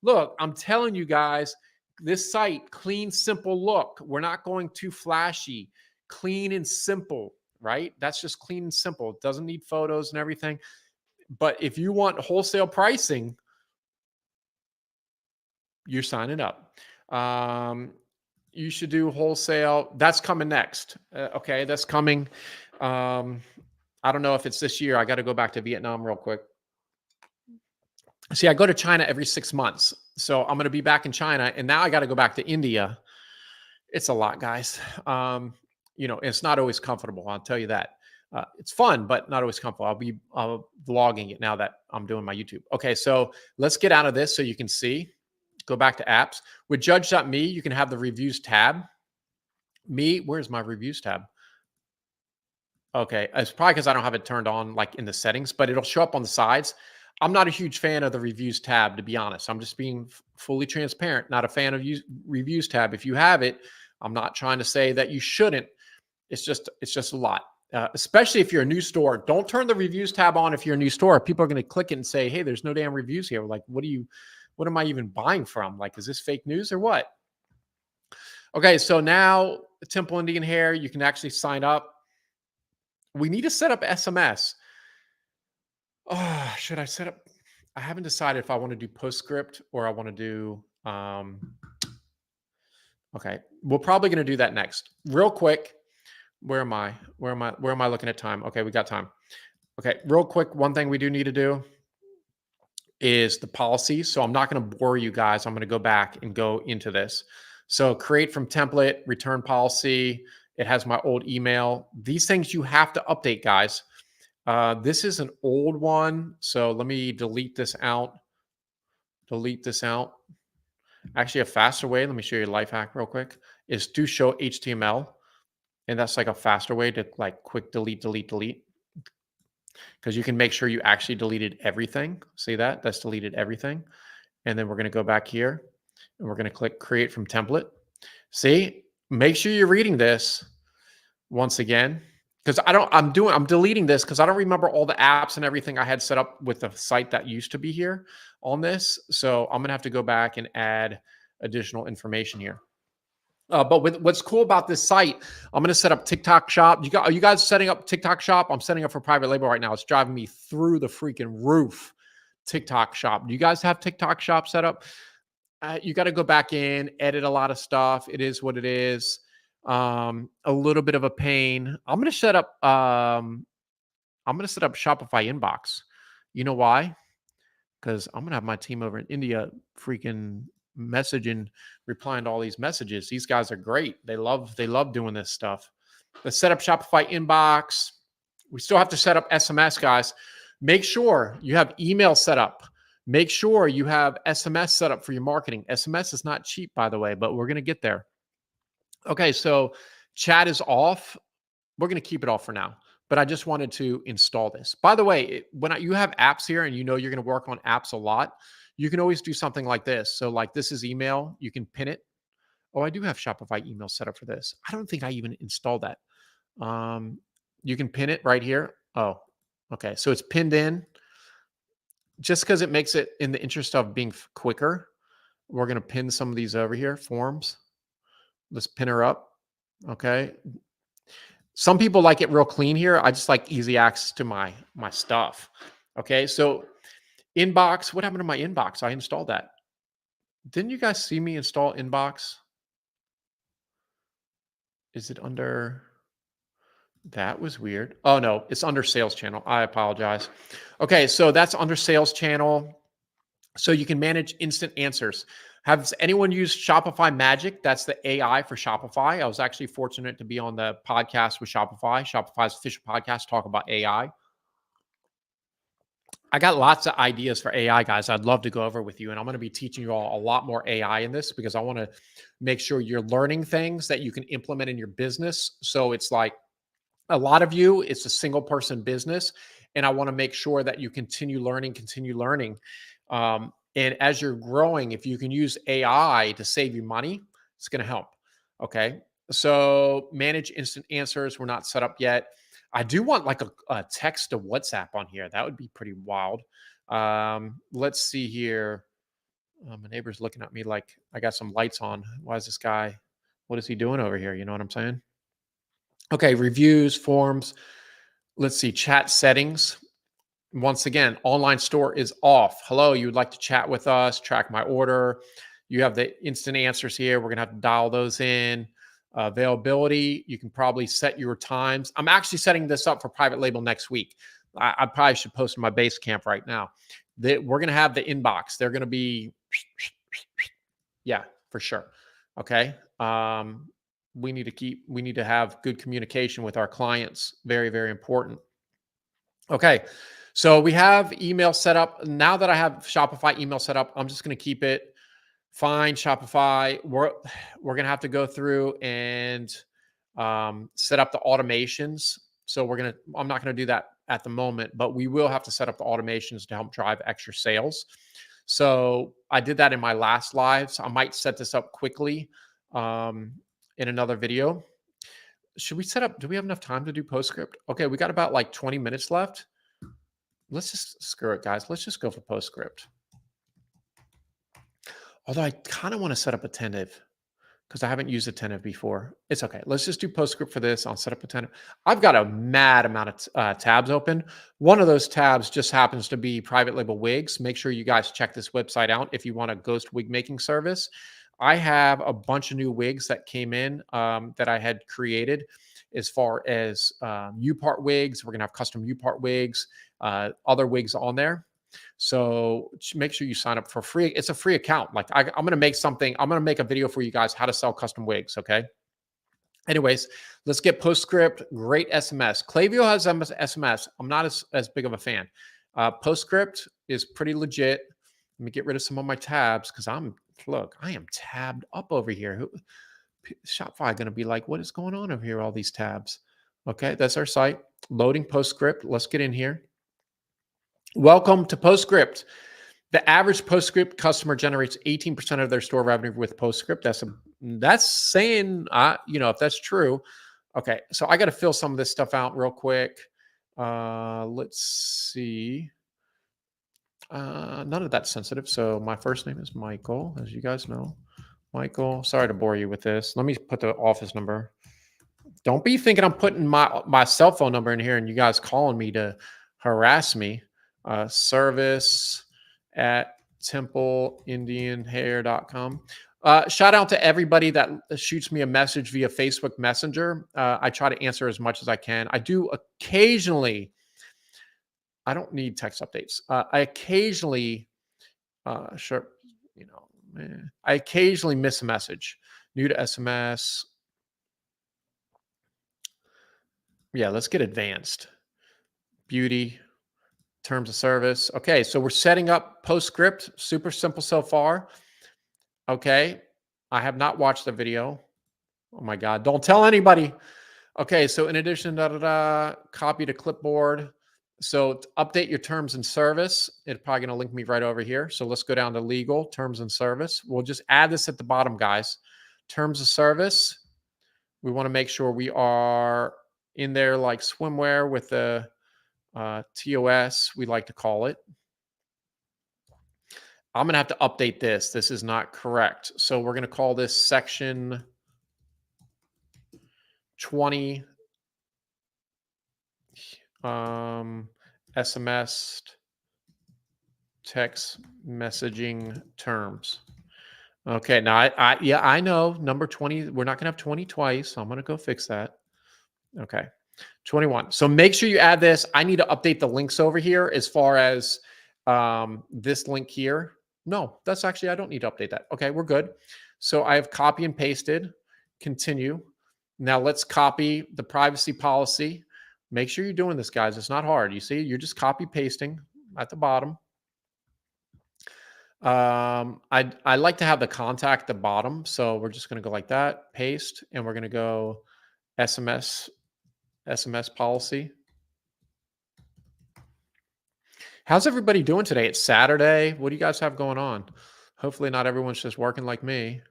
Look, I'm telling you guys, this site, clean, simple look. We're not going too flashy. Clean and simple, right? That's just clean and simple. It doesn't need photos and everything. But if you want wholesale pricing, you're signing up. You should do wholesale. That's coming next. Okay, that's coming. I don't know if it's this year. I got to go back to Vietnam real quick. See, I go to China every 6 months. So I'm going to be back in China. And now I got to go back to India. It's a lot, guys. It's not always comfortable. I'll tell you that. It's fun, but not always comfortable. I'll be vlogging it now that I'm doing my YouTube. Okay, so let's get out of this so you can see. Go back to apps. With Judge.me, you can have the reviews tab. Where's my reviews tab? Okay, it's probably because I don't have it turned on like in the settings, but it'll show up on the sides. I'm not a huge fan of the reviews tab, to be honest. I'm just being fully transparent. Not a fan of reviews tab. If you have it, I'm not trying to say that you shouldn't. It's just a lot, especially if you're a new store. Don't turn the reviews tab on if you're a new store. People are going to click it and say, "Hey, there's no damn reviews here." Like, what am I even buying from? Like, is this fake news or what? Okay, so now Temple Indian Hair, you can actually sign up. We need to set up SMS. Oh, should I set up? I haven't decided if I want to do PostScript or I want to do. Okay, we're probably going to do that next. Real quick. Where am I looking at time? Okay, we got time. Okay, real quick. One thing we do need to do is the policy. So I'm not going to bore you guys. I'm going to go back and go into this. So create from template, return policy. It has my old email. These things you have to update, guys. This is an old one. So let me delete this out. Actually, a faster way, let me show you a life hack real quick, is to show HTML. And that's like a faster way to like quick delete. Because you can make sure you actually deleted everything. See that? That's deleted everything. And then we're going to go back here and we're going to click create from template. See, make sure you're reading this once again. Because I'm deleting this because I don't remember all the apps and everything I had set up with the site that used to be here on this. So I'm going to have to go back and add additional information here. But what's cool about this site, I'm going to set up TikTok shop. Are you guys setting up TikTok shop? I'm setting up for private label right now. It's driving me through the freaking roof. TikTok shop. Do you guys have TikTok shop set up? You got to go back in, edit a lot of stuff. It is what it is. A little bit of a pain. I'm going to set up. I'm going to set up Shopify inbox. You know why? Because I'm going to have my team over in India freaking messaging, replying to all these messages. These guys are great. They love doing this stuff. Let's set up Shopify inbox. We still have to set up SMS, guys. Make sure you have email set up. Make sure you have SMS set up for your marketing. SMS is not cheap, by the way, but we're going to get there. Okay, so chat is off. We're going to keep it off for now, but I just wanted to install this. By the way, when you have apps here and you know you're going to work on apps a lot, you can always do something like this. So like this is email. You can pin it. Oh, I do have Shopify email set up for this. I don't think I even installed that. You can pin it right here. Oh, okay. So it's pinned in. Just because it makes it in the interest of being quicker, we're going to pin some of these over here, forms. Let's pin her up. Okay. Some people like it real clean here. I just like easy access to my stuff. Okay. So inbox, what happened to my inbox? I installed that. Didn't you guys see me install inbox? Is it under... That was weird. Oh, no, it's under sales channel. I apologize. Okay, so that's under sales channel. So you can manage instant answers. Has anyone used Shopify Magic? That's the AI for Shopify. I was actually fortunate to be on the podcast with Shopify, Shopify's official podcast, talk about AI. I got lots of ideas for AI, guys. I'd love to go over with you. And I'm going to be teaching you all a lot more AI in this because I want to make sure you're learning things that you can implement in your business. So it's like, a lot of you, it's a single person business. And I want to make sure that you continue learning. And as you're growing, if you can use AI to save you money, it's going to help. Okay. So manage instant answers. We're not set up yet. I do want like a text to WhatsApp on here. That would be pretty wild. Let's see here. My neighbor's looking at me like I got some lights on. Why is this guy? What is he doing over here? You know what I'm saying? Okay, reviews, forms. Let's see, chat settings. Once again, online store is off. Hello, you would like to chat with us, track my order. You have the instant answers here. We're going to have to dial those in. Availability, you can probably set your times. I'm actually setting this up for private label next week. I probably should post in my base camp right now. We're going to have the inbox. They're going to be, yeah, for sure. Okay. We need to have good communication with our clients. Very, very important. Okay. So we have email set up. Now that I have Shopify email set up, I'm just going to keep it. Find Shopify. We're going to have to go through and set up the automations. So I'm not going to do that at the moment, but we will have to set up the automations to help drive extra sales. So I did that in my last live. So I might set this up quickly in another video. Should we set up, do we have enough time to do PostScript? Okay, we got about like 20 minutes left. Let's just screw it, guys. Let's just go for PostScript. Although I kind of want to set up a tentative because I haven't used a tentative before. It's okay. Let's just do PostScript for this. I'll set up a tentative. I've got a mad amount of tabs open. One of those tabs just happens to be Private Label Wigs. Make sure you guys check this website out if you want a ghost wig making service. I have a bunch of new wigs that came in that I had created as far as U-part wigs. We're going to have custom U-part wigs, other wigs on there. So make sure you sign up for free. It's a free account. Like I'm going to make something. I'm going to make a video for you guys how to sell custom wigs. Okay. Anyways, let's get PostScript. Great SMS. Klaviyo has SMS. I'm not as big of a fan. PostScript is pretty legit. Let me get rid of some of my tabs because I am tabbed up over here. Shopify going to be like, what is going on over here? All these tabs. Okay, that's our site. Loading PostScript. Let's get in here. Welcome to PostScript. The average PostScript customer generates 18% of their store revenue with PostScript. That's saying, if that's true. Okay, so I got to fill some of this stuff out real quick. Let's see. None of that's sensitive. So my first name is Michael, as you guys know. Michael, sorry to bore you with this. Let me put the office number. Don't be thinking I'm putting my cell phone number in here and you guys calling me to harass me. Service at templeindianhair.com. Shout out to everybody that shoots me a message via Facebook Messenger. I try to answer as much as I can. I do occasionally, I don't need text updates. I occasionally, sure, I occasionally miss a message. New to SMS. Yeah, let's get advanced. Beauty, terms of service. Okay, so we're setting up PostScript. Super simple so far. Okay, I have not watched the video. Oh my God, don't tell anybody. Okay, so in addition, copy to clipboard. So to update your terms and service, it's probably going to link me right over here. So let's go down to legal, terms and service. We'll just add this at the bottom, guys. Terms of service. We want to make sure we are in there like swimwear with the TOS, we like to call it. I'm going to have to update this. This is not correct. So we're going to call this section 20 SMS text messaging terms. Okay, now I know number 20, we're not going to have 20 twice, so I'm going to go fix that. Okay. 21. So make sure you add this. I need to update the links over here as far as this link here. No, that's actually, I don't need to update that. Okay, we're good. So I have copy and pasted. Continue. Now let's copy the privacy policy. Make sure you're doing this, guys. It's not hard. You see, you're just copy pasting at the bottom. I like to have the contact at the bottom. So we're just going to go like that, paste, and we're going to go SMS policy. How's everybody doing today? It's Saturday. What do you guys have going on? Hopefully not everyone's just working like me.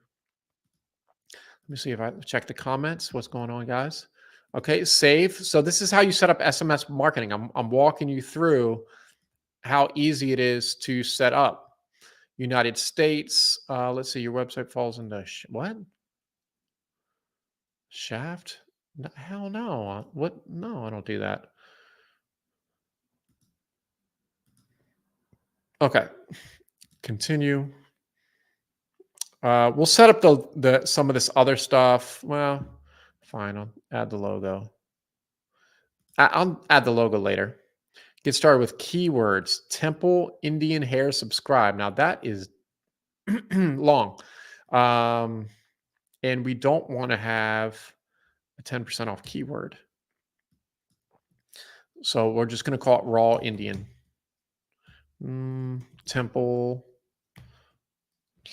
Let me see if I check the comments. What's going on, guys? Okay, save. So this is how you set up SMS marketing. I'm walking you through how easy it is to set up. United States. Let's see. Your website falls into what? Shaft? No, hell no. What? No, I don't do that. Okay. Continue. We'll set up the some of this other stuff. Well, fine. I'll add the logo. I'll add the logo later. Get started with keywords. Temple Indian hair subscribe. Now that is long. And we don't want to have a 10% off keyword. So we're just going to call it raw Indian. Temple.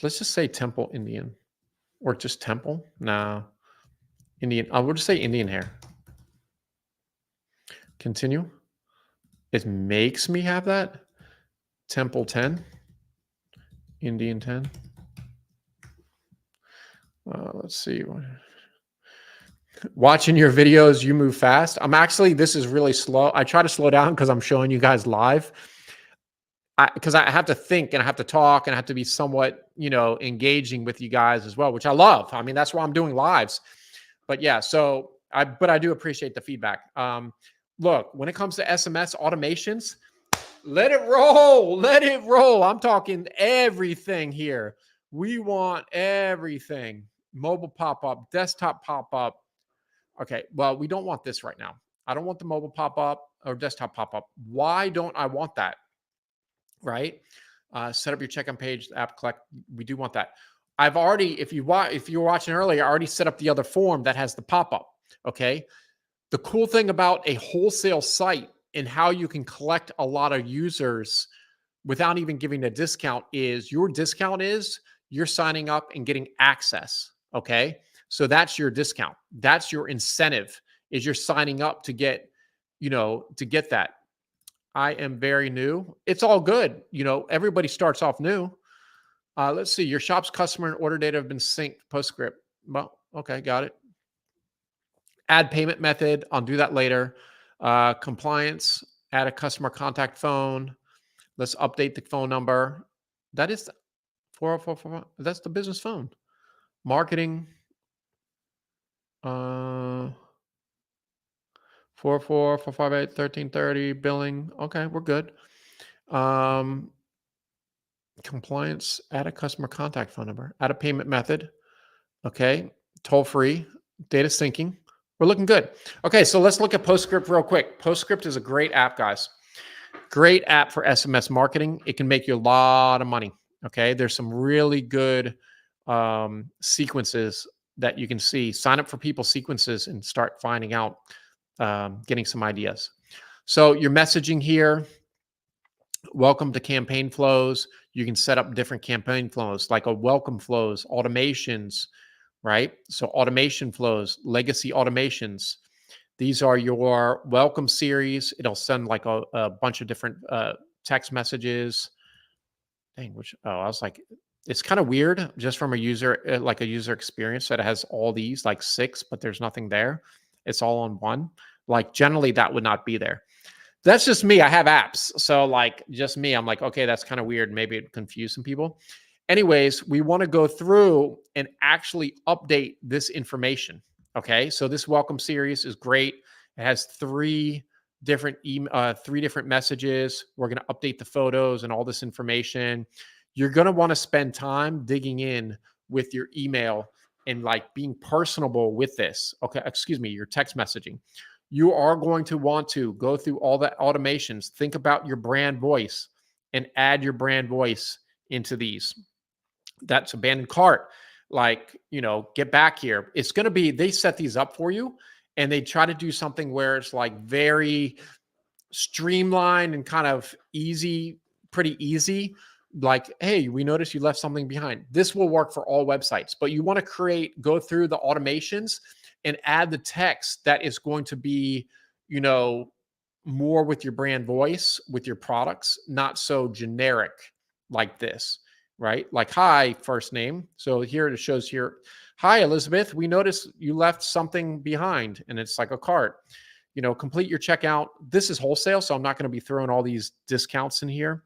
Let's just say Temple Indian. Or just Temple. No. Indian. We'll just say Indian hair. Continue. It makes me have that. Temple 10. Indian 10. Let's see. Watching your videos, you move fast. This is really slow. I try to slow down because I'm showing you guys live. Because I have to think and I have to talk and I have to be somewhat, engaging with you guys as well, which I love. I mean, that's why I'm doing lives. But yeah, but I do appreciate the feedback. Look, when it comes to SMS automations, let it roll. Let it roll. I'm talking everything here. We want everything. Mobile pop-up, desktop pop-up. Okay, well, we don't want this right now. I don't want the mobile pop-up or desktop pop-up. Why don't I want that? Right? Set up your checkout page, app collect. We do want that. I've already, if you were watching earlier, I already set up the other form that has the pop-up. Okay. The cool thing about a wholesale site and how you can collect a lot of users without even giving a discount is your discount is you're signing up and getting access. Okay. So that's your discount. That's your incentive is you're signing up to get, to get that. I am very new. It's all good. Everybody starts off new. Let's see. Your shop's customer and order data have been synced. PostScript. Well, okay. Got it. Add payment method. I'll do that later. Compliance. Add a customer contact phone. Let's update the phone number. That is 4044. That's the business phone. Marketing. 44458 1330 billing. Okay, we're good. Compliance, add a customer contact phone number, add a payment method. Okay. Toll free, data syncing. We're looking good. Okay. So let's look at PostScript real quick. PostScript is a great app, guys. Great app for SMS marketing. It can make you a lot of money. Okay. There's some really good sequences that you can see. Sign up for people sequences and start finding out, getting some ideas. So your messaging here, welcome to campaign flows. You can set up different campaign flows like a welcome flows, automations, right? So automation flows, legacy automations. These are your welcome series. It'll send like a bunch of different text messages. Dang, I was like, it's kind of weird just from a user, like a user experience that it has all these like 6, but there's nothing there. It's all on one. Like generally that would not be there. That's just me. I have apps. So like just me, I'm like, okay, that's kind of weird. Maybe it confused some people. Anyways, we want to go through and actually update this information. Okay. So this welcome series is great. It has 3 different messages. We're going to update the photos and all this information. You're going to want to spend time digging in with your email and like being personable with this. Okay. Excuse me, your text messaging. You are going to want to go through all the automations. Think about your brand voice and add your brand voice into these. That's abandoned cart. Like, get back here. It's going to be, they set these up for you and they try to do something where it's like very streamlined and kind of easy, pretty easy. Like, hey, we noticed you left something behind. This will work for all websites, but you want to go through the automations and add the text that is going to be, more with your brand voice, with your products, not so generic like this, right? Like, hi, first name. So here it shows here, hi, Elizabeth, we noticed you left something behind, and it's like a cart. Complete your checkout. This is wholesale, so I'm not going to be throwing all these discounts in here.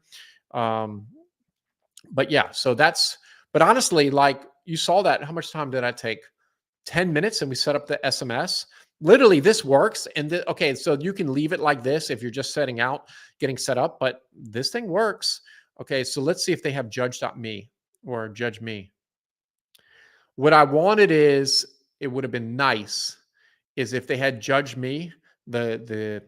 But yeah, but honestly, like you saw that, how much time did that take? 10 minutes, and we set up the SMS. Literally, this works. And okay, so you can leave it like this if you're just getting set up, but this thing works. Okay, so let's see if they have judge.me or judge me. What I wanted is, it would have been nice, is if they had judge me, the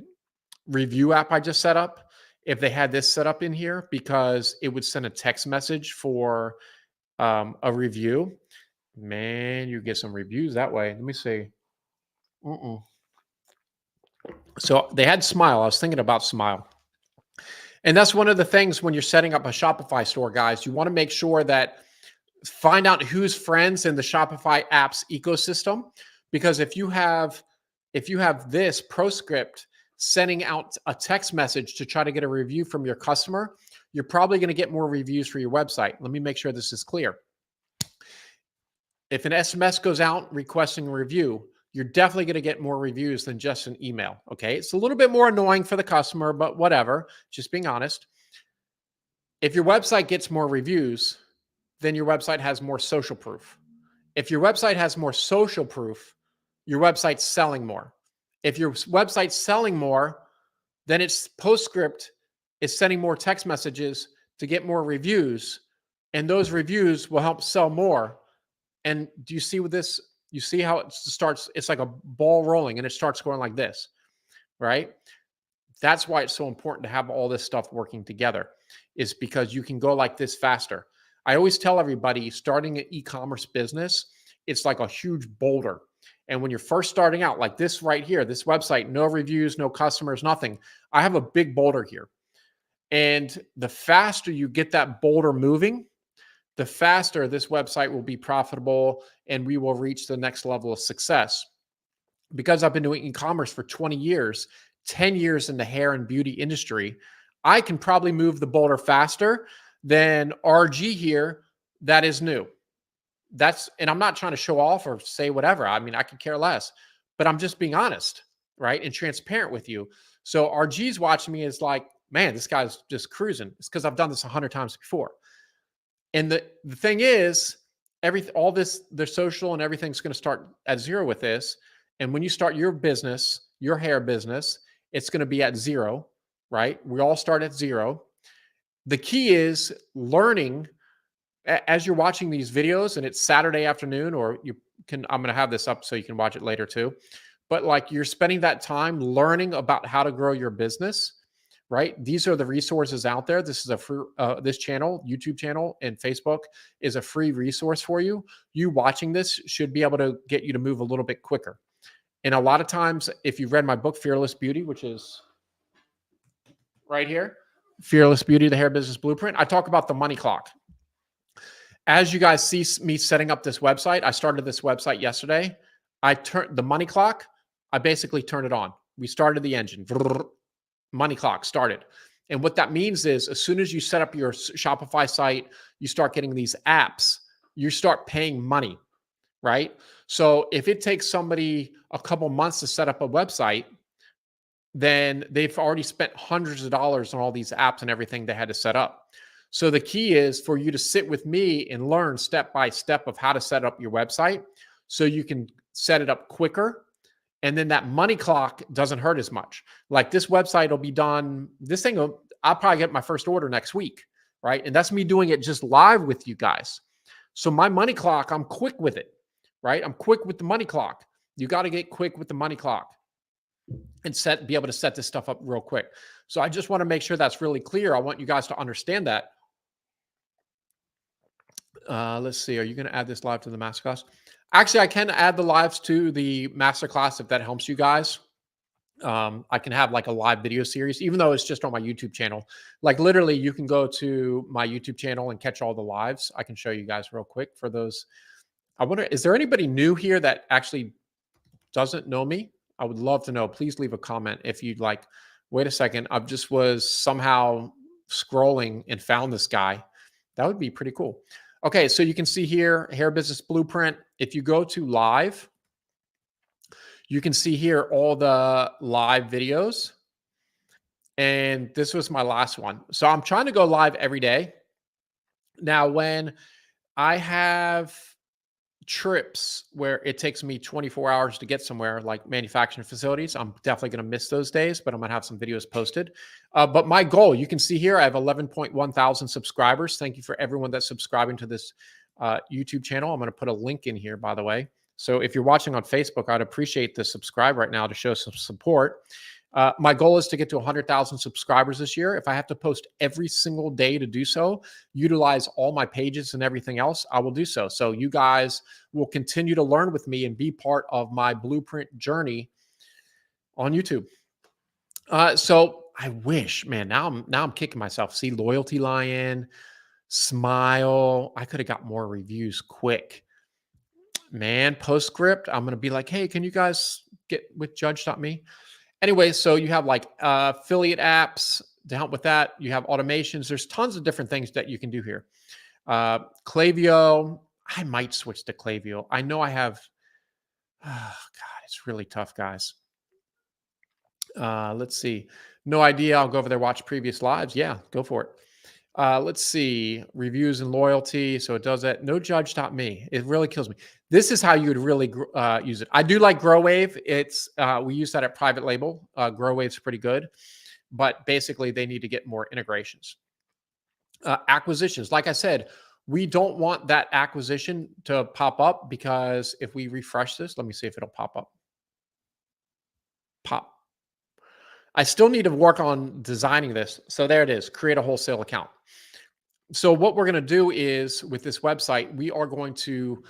review app I just set up, if they had this set up in here, because it would send a text message for a review. Man, you get some reviews that way. Let me see. So they had Smile. I was thinking about Smile. And that's one of the things when you're setting up a Shopify store, guys. You want to make sure that find out who's friends in the Shopify apps ecosystem. Because if you have this PostScript sending out a text message to try to get a review from your customer, you're probably going to get more reviews for your website. Let me make sure this is clear. If an SMS goes out requesting a review, you're definitely going to get more reviews than just an email. Okay. It's a little bit more annoying for the customer, but whatever, just being honest. If your website gets more reviews, then your website has more social proof. If your website has more social proof, your website's selling more. If your website's selling more, then it's PostScript is sending more text messages to get more reviews, and those reviews will help sell more. And do you see with this? You see how it starts? It's like a ball rolling, and it starts going like this, right? That's why it's so important to have all this stuff working together, is because you can go like this faster. I always tell everybody, starting an e-commerce business, it's like a huge boulder. And when you're first starting out, like this right here, this website, no reviews, no customers, nothing. I have a big boulder here. And the faster you get that boulder moving, the faster this website will be profitable and we will reach the next level of success. Because I've been doing e-commerce for 20 years, 10 years in the hair and beauty industry, I can probably move the boulder faster than RG here that is new. And I'm not trying to show off or say whatever. I mean, I could care less, but I'm just being honest, right? And transparent with you. So RG's watching me is like, man, this guy's just cruising. It's because I've done this 100 times before. And the thing is, all this, their social and everything's going to start at zero with this. And when you start your business, your hair business, it's going to be at zero, right? We all start at zero. The key is learning as you're watching these videos, and it's Saturday afternoon, or I'm going to have this up so you can watch it later too. But like, you're spending that time learning about how to grow your business, right? These are the resources out there. This is a free, this channel, YouTube channel and Facebook is a free resource for you. You watching this should be able to get you to move a little bit quicker. And a lot of times, if you've read my book, Fearless Beauty, which is right here, Fearless Beauty, the Hair Business Blueprint, I talk about the money clock. As you guys see me setting up this website, I started this website yesterday. I turned the money clock. I basically turned it on. We started the engine. Money clock started. And what that means is, as soon as you set up your Shopify site, you start getting these apps, you start paying money, right? So if it takes somebody a couple months to set up a website, then they've already spent hundreds of dollars on all these apps and everything they had to set up. So the key is for you to sit with me and learn step by step of how to set up your website so you can set it up quicker. And then that money clock doesn't hurt as much. Like, this website will be done. I'll probably get my first order next week, right? And that's me doing it just live with you guys. So my money clock, I'm quick with it, right? I'm quick with the money clock. You got to get quick with the money clock and be able to set this stuff up real quick. So I just want to make sure that's really clear. I want you guys to understand that. Let's see. Are you going to add this live to the masterclass? Actually, I can add the lives to the masterclass if that helps you guys. I can have like a live video series, even though it's just on my YouTube channel. Like, literally, you can go to my YouTube channel and catch all the lives. I can show you guys real quick for those. I wonder, is there anybody new here that actually doesn't know me? I would love to know. Please leave a comment if you'd like. Wait a second. I just was somehow scrolling and found this guy. That would be pretty cool. Okay, so you can see here, Hair Business Blueprint. If you go to live, you can see here all the live videos. And this was my last one. So I'm trying to go live every day. Now, when I have trips where it takes me 24 hours to get somewhere, like manufacturing facilities, I'm definitely going to miss those days, but I'm going to have some videos posted. But my goal, you can see here, I have 11.1 thousand subscribers. Thank you for everyone that's subscribing to this YouTube channel. I'm going to put a link in here, by the way. So if you're watching on Facebook, I'd appreciate the subscribe right now to show some support. My goal is to get to 100,000 subscribers this year. If I have to post every single day to do so, utilize all my pages and everything else, I will do so. So you guys will continue to learn with me and be part of my blueprint journey on YouTube. So I wish, man, now I'm kicking myself. See, Loyalty Lion, Smile. I could have got more reviews quick. Man, PostScript. I'm going to be like, hey, can you guys get with judge.me? Anyway, so you have like affiliate apps to help with that. You have automations. There's tons of different things that you can do here. Klaviyo. I might switch to Klaviyo. I know I have. Oh, God, it's really tough, guys. Let's see. No idea. I'll go over there, watch previous lives. Yeah, go for it. Let's see. Reviews and loyalty. So it does that. No judge.me. It really kills me. This is how you would really use it. I do like GrowWave. It's we use that at Private Label. GrowWave's pretty good, but basically they need to get more integrations. Acquisitions. Like I said, we don't want that acquisition to pop up, because if we refresh this, let me see if it'll pop up. Pop. I still need to work on designing this. So there it is. Create a wholesale account. So what we're going to do is, with this website, we are going to,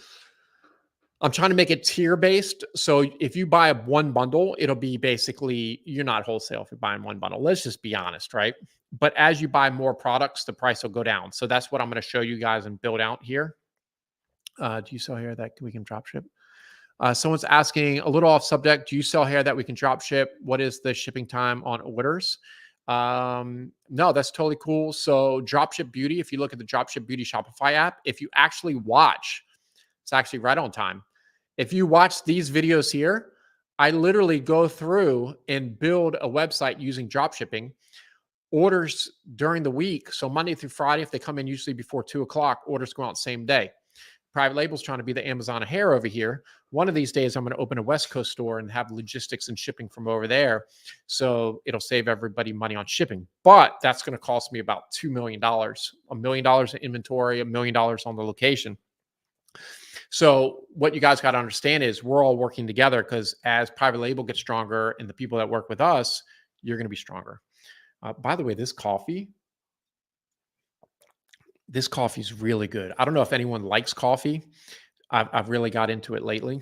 I'm trying to make it tier based. So if you buy one bundle, it'll be basically, you're not wholesale if you're buying one bundle. Let's just be honest, right? But as you buy more products, the price will go down. So that's what I'm going to show you guys and build out here. Do you sell hair that we can drop ship? Someone's asking, a little off subject, do you sell hair that we can drop ship? What is the shipping time on orders? No, that's totally cool. So Dropship Beauty, if you look at the Dropship Beauty Shopify app, if you actually watch, it's actually right on time. If you watch these videos here, I literally go through and build a website using dropshipping. Orders during the week, so Monday through Friday, if they come in usually before 2 o'clock, orders go out same day. Private Label's trying to be the Amazon of hair over here. One of these days, I'm going to open a West Coast store and have logistics and shipping from over there. So it'll save everybody money on shipping. But that's going to cost me about $2 million, $1 million in inventory, $1 million on the location. So what you guys got to understand is we're all working together, because as Private Label gets stronger and the people that work with us, you're going to be stronger. By the way, this coffee is really good. I don't know if anyone likes coffee. I've really got into it lately.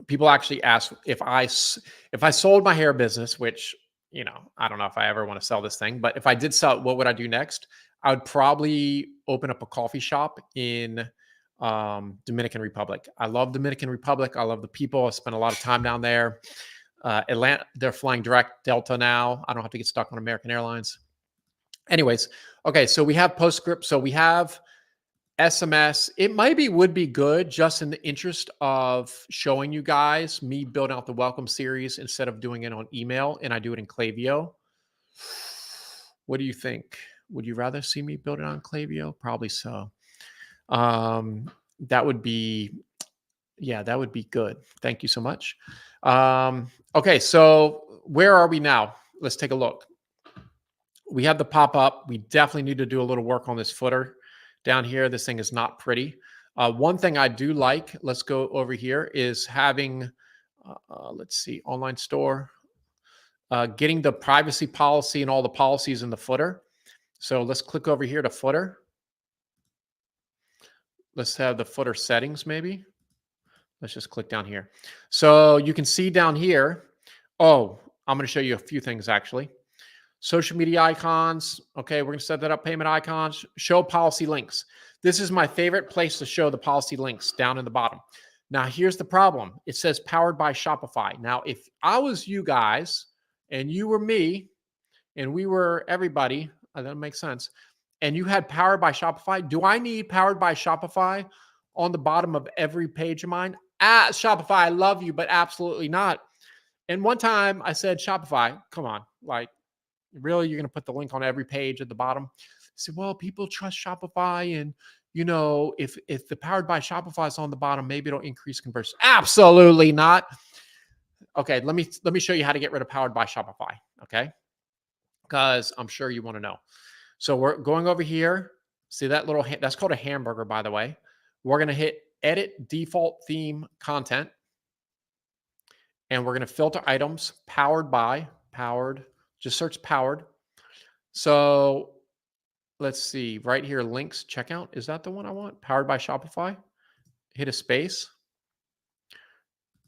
People actually ask if I sold my hair business, which, I don't know if I ever want to sell this thing, but if I did sell it, what would I do next? I would probably open up a coffee shop in Dominican Republic. I love Dominican Republic. I love the people. I spent a lot of time down there. Atlanta, they're flying direct Delta now. I don't have to get stuck on American Airlines. Anyways, okay, so we have PostScript. So we have SMS. It would be good, just in the interest of showing you guys me build out the welcome series instead of doing it on email, and I do it in Klaviyo. What do you think? Would you rather see me build it on Klaviyo? Probably so. That would be good. Thank you so much. Okay, so where are we now? Let's take a look. We have the pop-up. We definitely need to do a little work on this footer down here. This thing is not pretty. One thing I do like, let's go over here, is having, let's see, online store, getting the privacy policy and all the policies in the footer. So let's click over here to footer. Let's have the footer settings maybe. Let's just click down here. So you can see down here, I'm going to show you a few things actually. Social media icons. Okay, we're going to set that up. Payment icons. Show policy links. This is my favorite place to show the policy links, down in the bottom. Now, here's the problem. It says powered by Shopify. Now, if I was you guys and you were me and we were everybody, that makes sense, and you had powered by Shopify, do I need powered by Shopify on the bottom of every page of mine? Shopify, I love you, but absolutely not. And one time I said, Shopify, come on, like, really, you're going to put the link on every page at the bottom? I said, well, people trust Shopify, and if the powered by Shopify is on the bottom, maybe it'll increase conversion. Absolutely not. Okay, let me show you how to get rid of powered by Shopify. Okay, because I'm sure you want to know. So we're going over here. See that little? That's called a hamburger, by the way. We're going to hit Edit Default Theme Content, and we're going to filter items powered by powered. Just search powered. So let's see right here, links checkout. Is that the one I want? Powered by Shopify. Hit a space.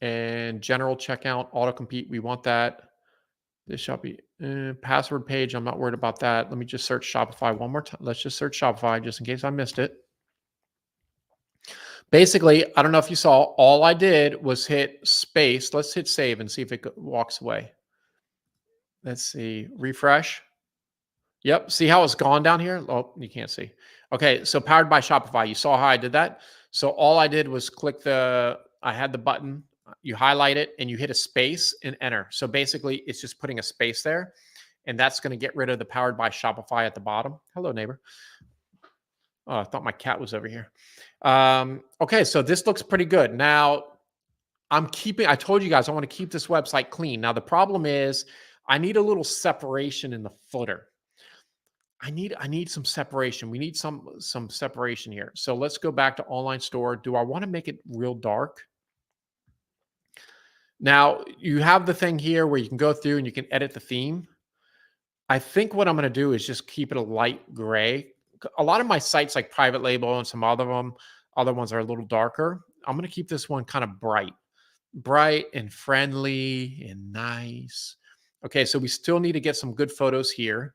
And general checkout, auto complete. We want that. This Shopify password page. I'm not worried about that. Let me just search Shopify one more time. Let's just search Shopify just in case I missed it. Basically, I don't know if you saw, all I did was hit space. Let's hit save and see if it walks away. Let's see, refresh. Yep, see how it's gone down here? Oh, you can't see. Okay, so powered by Shopify. You saw how I did that? So all I did was click I had the button, you highlight it, and you hit a space and enter. So basically, it's just putting a space there, and that's going to get rid of the powered by Shopify at the bottom. Hello, neighbor. Oh, I thought my cat was over here. Okay, so this looks pretty good. Now, I told you guys I want to keep this website clean. Now, the problem is I need a little separation in the footer. I need some separation. We need some separation here. So let's go back to online store. Do I want to make it real dark? Now, you have the thing here where you can go through and you can edit the theme. I think what I'm going to do is just keep it a light gray. A lot of my sites, like Private Label and some other ones are a little darker. I'm going to keep this one kind of bright and friendly and nice. Okay, so we still need to get some good photos here.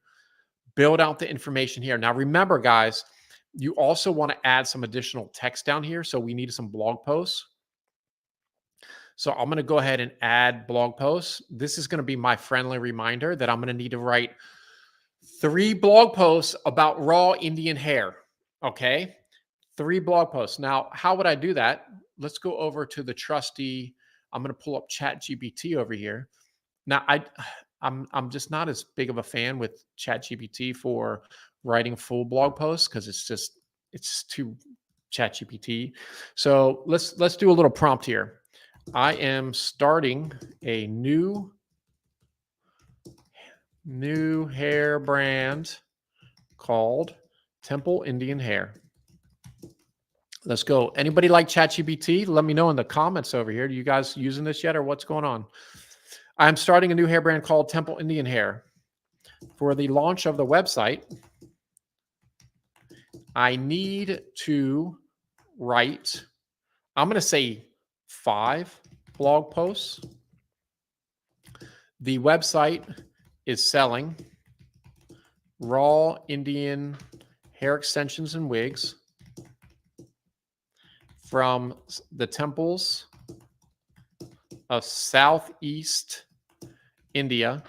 Build out the information here. Now, remember, guys, you also want to add some additional text down here. So we need some blog posts. So I'm going to go ahead and add blog posts. This is going to be my friendly reminder that I'm going to need to write 3 blog posts about raw Indian hair. Okay, 3 blog posts. Now, how would I do that? Let's go over to the trusty. I'm going to pull up ChatGPT over here. Now, I'm just not as big of a fan with ChatGPT for writing full blog posts, because it's just too ChatGPT. So let's do a little prompt here. I am starting a new hair brand called Temple Indian Hair. Let's go. Anybody like ChatGPT? Let me know in the comments over here. Do you guys using this yet or what's going on? I'm starting a new hair brand called Temple Indian Hair. For the launch of the website, I need to write, I'm going to say 5 blog posts. The website is selling raw Indian hair extensions and wigs from the temples of Southeast India.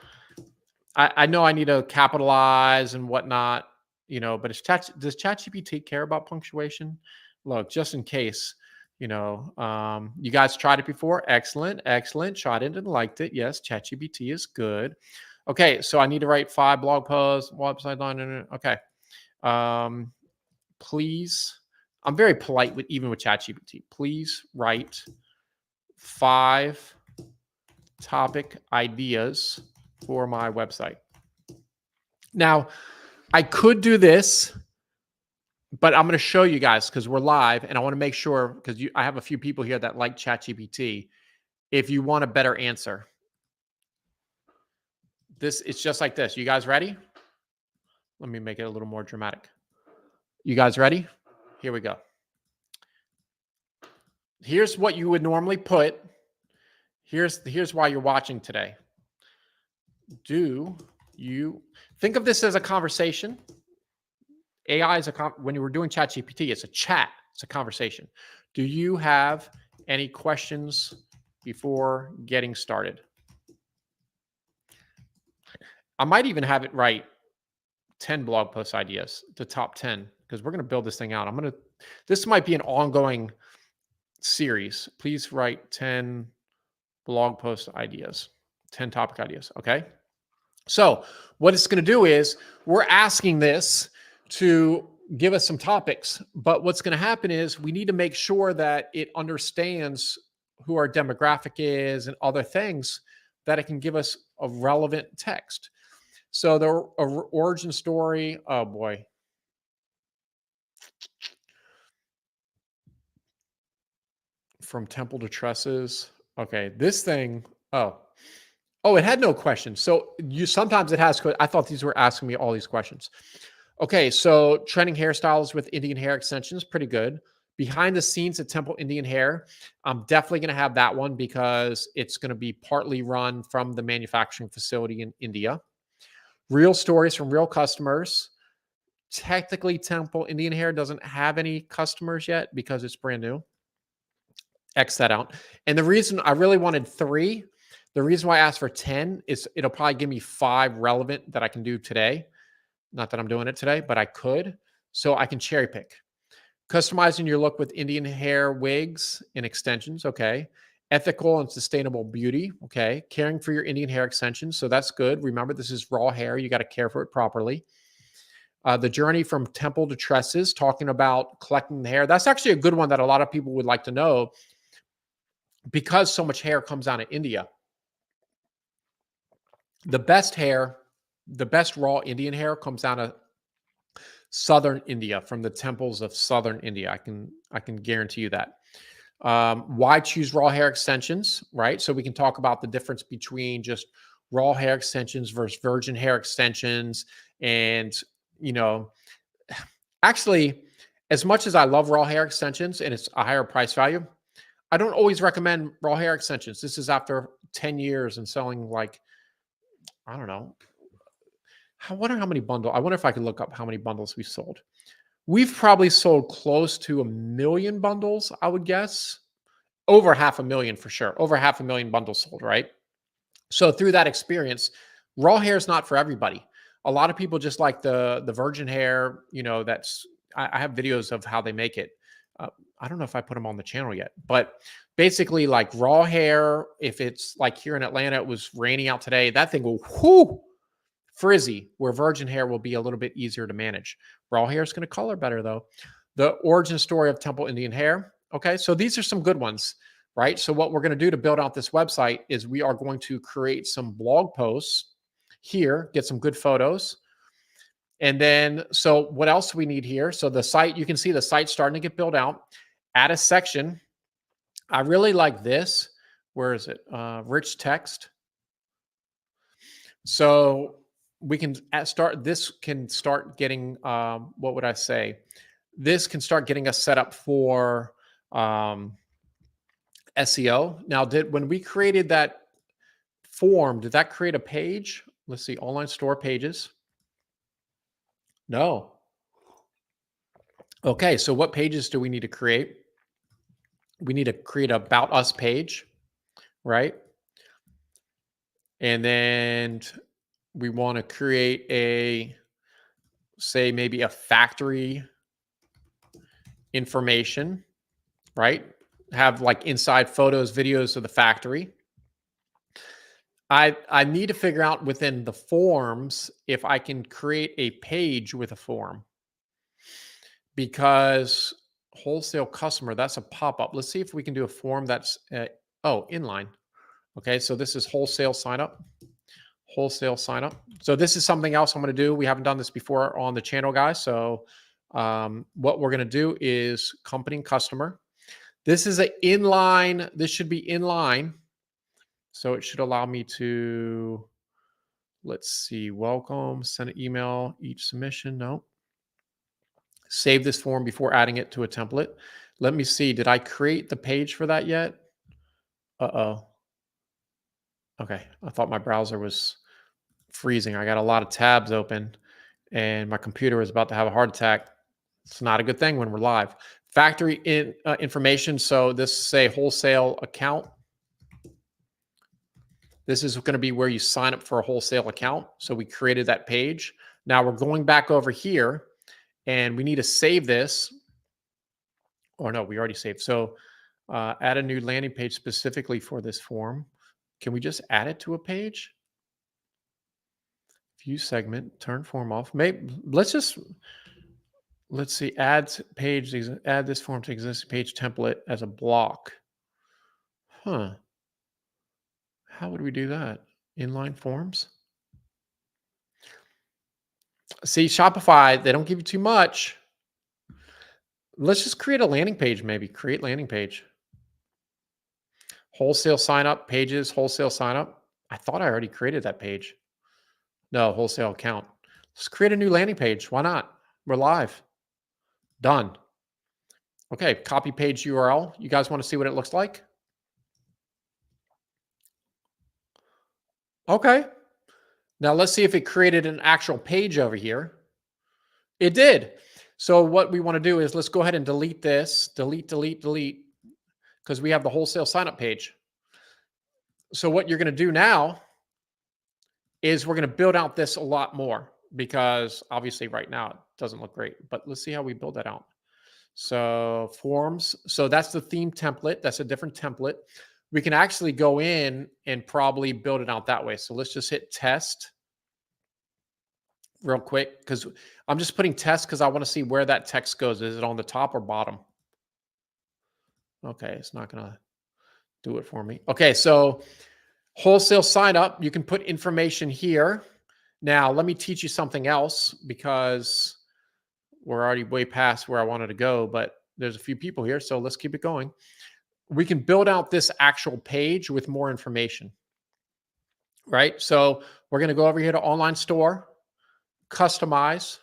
I know I need to capitalize and whatnot, but does ChatGPT care about punctuation? Look, just in case, you guys tried it before. Excellent. Tried it and liked it. Yes, ChatGPT is good. Okay, so I need to write 5 blog posts, website line. Okay. Please, I'm very polite even with ChatGPT. Please write 5 topic ideas for my website. Now, I could do this, but I'm going to show you guys because we're live and I want to make sure, because I have a few people here that like ChatGPT. If you want a better answer, it's just like this. You guys ready? Let me make it a little more dramatic. You guys ready? Here we go. Here's what you would normally put. Here's why you're watching today. Do you think of this as a conversation? AI is when you were doing ChatGPT, it's a chat, it's a conversation. Do you have any questions before getting started? I might even have it write 10 blog post ideas, the top 10, because we're going to build this thing out. This might be an ongoing series. Please write 10 blog post ideas, 10 topic ideas. Okay. So what it's going to do is we're asking this to give us some topics, but what's going to happen is we need to make sure that it understands who our demographic is and other things that it can give us a relevant text. So the origin story, oh boy. From temple to tresses. Okay, this thing, it had no questions. So sometimes it has, I thought these were asking me all these questions. Okay, so trending hairstyles with Indian hair extensions, pretty good. Behind the scenes at Temple Indian Hair, I'm definitely going to have that one because it's going to be partly run from the manufacturing facility in India. Real stories from real customers. Technically, Temple Indian Hair doesn't have any customers yet because it's brand new. X that out. And the reason I really wanted 3, the reason why I asked for 10 is it'll probably give me 5 relevant that I can do today. Not that I'm doing it today, but I could. So I can cherry pick. Customizing your look with Indian hair wigs and extensions. Okay. Ethical and sustainable beauty. Okay. Caring for your Indian hair extensions. So that's good. Remember, this is raw hair. You got to care for it properly. The journey from temple to tresses, talking about collecting the hair. That's actually a good one that a lot of people would like to know because so much hair comes out of India. The best hair, the best raw Indian hair comes out of southern India, from the temples of southern India. I can guarantee you that. Why choose raw hair extensions, right? So we can talk about the difference between just raw hair extensions versus virgin hair extensions. And, actually, as much as I love raw hair extensions and it's a higher price value, I don't always recommend raw hair extensions. This is after 10 years and selling I don't know. I wonder how many bundles. I wonder if I could look up how many bundles we've sold. We've probably sold close to 1 million bundles, I would guess. Over 500,000 for sure. Over 500,000 bundles sold, right? So through that experience, raw hair is not for everybody. A lot of people just like the virgin hair, I have videos of how they make it. I don't know if I put them on the channel yet, but basically like raw hair, if it's like here in Atlanta, it was raining out today, that thing will frizzy, where virgin hair will be a little bit easier to manage. Raw hair is going to color better though. The origin story of Temple Indian hair. Okay, so these are some good ones, right? So what we're going to do to build out this website is we are going to create some blog posts here, get some good photos. And then, so what else do we need here? So the site, you can see the site starting to get built out. Add a section. I really like this. Where is it? Rich text. So we can start, this can start getting, what would I say? This can start getting us set up for SEO. Now, when we created that form, did that create a page? Let's see, online store pages. No. Okay, so what pages do we need to create? We need to create a About Us page, right? And then we want to create a, say, maybe a factory information, right? Have like inside photos, videos of the factory. I need to figure out within the forms if I can create a page with a form, because wholesale customer, that's a pop-up. Let's see if we can do a form that's, inline. Okay, so this is wholesale sign up. Wholesale sign up. So this is something else I'm going to do. We haven't done this before on the channel, guys. So what we're going to do is company and customer. This is an inline. This should be inline. So it should allow me to, let's see, welcome, send an email, each submission. No. Save this form before adding it to a template. Let me see. Did I create the page for that yet? Uh-oh. Okay. I thought my browser was freezing. I got a lot of tabs open and my computer was about to have a heart attack. It's not a good thing when we're live. Factory information. So this say wholesale account. This is going to be where you sign up for a wholesale account. So we created that page. Now we're going back over here and we need to save this. Or no, we already saved. So add a new landing page specifically for this form. Can we just add it to a page? View segment, turn form off. Maybe let's see, add page, add this form to existing page template as a block. Huh. How would we do that? Inline forms? See, Shopify, they don't give you too much. Let's just create a landing page, maybe. Create landing page. Wholesale sign up, pages, wholesale sign up. I thought I already created that page. No, wholesale account. Let's create a new landing page. Why not? We're live. Done. Okay, copy page URL. You guys want to see what it looks like? Okay. Now let's see if it created an actual page over here. It did. So what we want to do is let's go ahead and delete this. Delete, because we have the wholesale sign up page. So what you're going to do now is we're going to build out this a lot more, because obviously right now it doesn't look great, but let's see how we build that out. So forms. So that's the theme template. That's a different template. We can actually go in and probably build it out that way. So let's just hit test real quick, because I'm just putting test because I want to see where that text goes. Is it on the top or bottom? Okay, it's not going to do it for me. Okay, so wholesale sign up, you can put information here. Now, let me teach you something else, because we're already way past where I wanted to go, but there's a few people here, so let's keep it going. We can build out this actual page with more information, right? So we're going to go over here to online store, customize.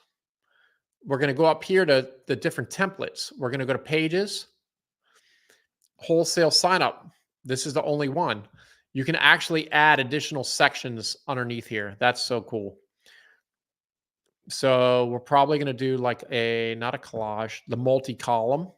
We're going to go up here to the different templates. We're going to go to pages, wholesale sign up. This is the only one. You can actually add additional sections underneath here. That's so cool. So we're probably going to do like not a collage, the multi-column.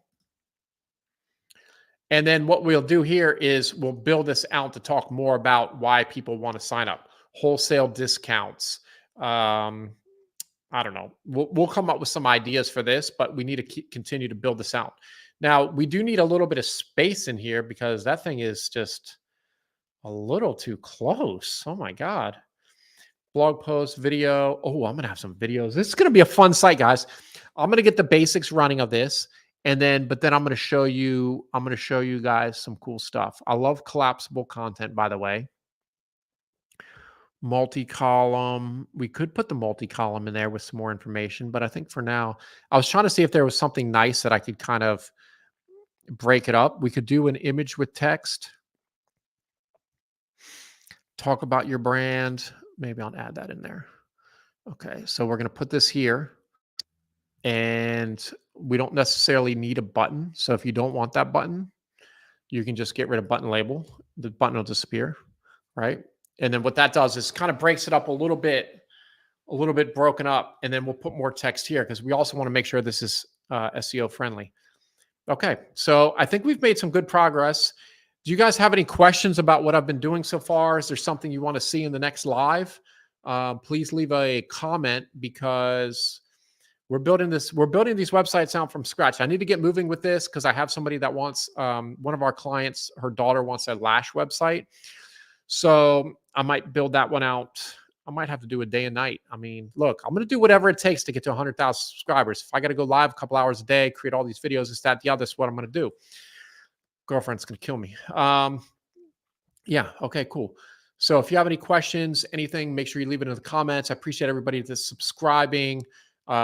And then what we'll do here is we'll build this out to talk more about why people want to sign up. Wholesale discounts. I don't know. We'll come up with some ideas for this, but we need to continue to build this out. Now, we do need a little bit of space in here, because that thing is just a little too close. Oh my God. Blog post, video. Oh, I'm going to have some videos. This is going to be a fun site, guys. I'm going to get the basics running of this. But then I'm going to show you, guys some cool stuff. I love collapsible content, by the way. Multi-column. We could put the multi-column in there with some more information, but I think for now, I was trying to see if there was something nice that I could kind of break it up. We could do an image with text. Talk about your brand. Maybe I'll add that in there. Okay, so we're going to put this here. And we don't necessarily need a button. So if you don't want that button, you can just get rid of button label. The button will disappear, right? And then what that does is kind of breaks it up a little bit broken up. And then we'll put more text here because we also want to make sure this is SEO friendly. Okay, so I think we've made some good progress. Do you guys have any questions about what I've been doing so far? Is there something you want to see in the next live? Please leave a comment because we're building these websites out from scratch. I need to get moving with this because I have somebody that wants, one of our clients, her daughter wants a lash website. So I might build that one out. I might have to do a day and night. I mean, look, I'm going to do whatever it takes to get to 100,000 subscribers. If I got to go live a couple hours a day, create all these videos, this, that, the other, that's what I'm going to do. Girlfriend's going to kill me. Yeah. Okay, cool. So if you have any questions, anything, make sure you leave it in the comments. I appreciate everybody that's subscribing.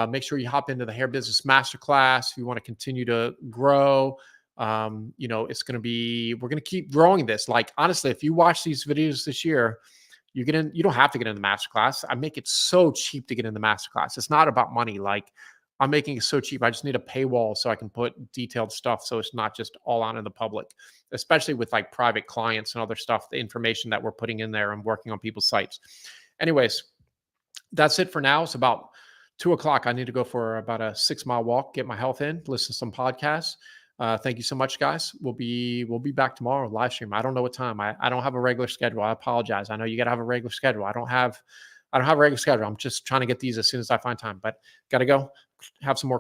Make sure you hop into the Hair Business Masterclass if you want to continue to grow. It's going to be, we're going to keep growing this. Like, honestly, if you watch these videos this year, you don't have to get in the masterclass. I make it so cheap to get in the masterclass. It's not about money. Like, I'm making it so cheap. I just need a paywall so I can put detailed stuff. So it's not just all out in the public, especially with like private clients and other stuff, the information that we're putting in there and working on people's sites. Anyways, that's it for now. It's about 2:00. I need to go for about a 6-mile walk, get my health in, listen to some podcasts. Thank you so much, guys. We'll be back tomorrow, live stream. I don't know what time. I don't have a regular schedule. I apologize. I know you got to have a regular schedule. I don't have a regular schedule. I'm just trying to get these as soon as I find time, but got to go have some more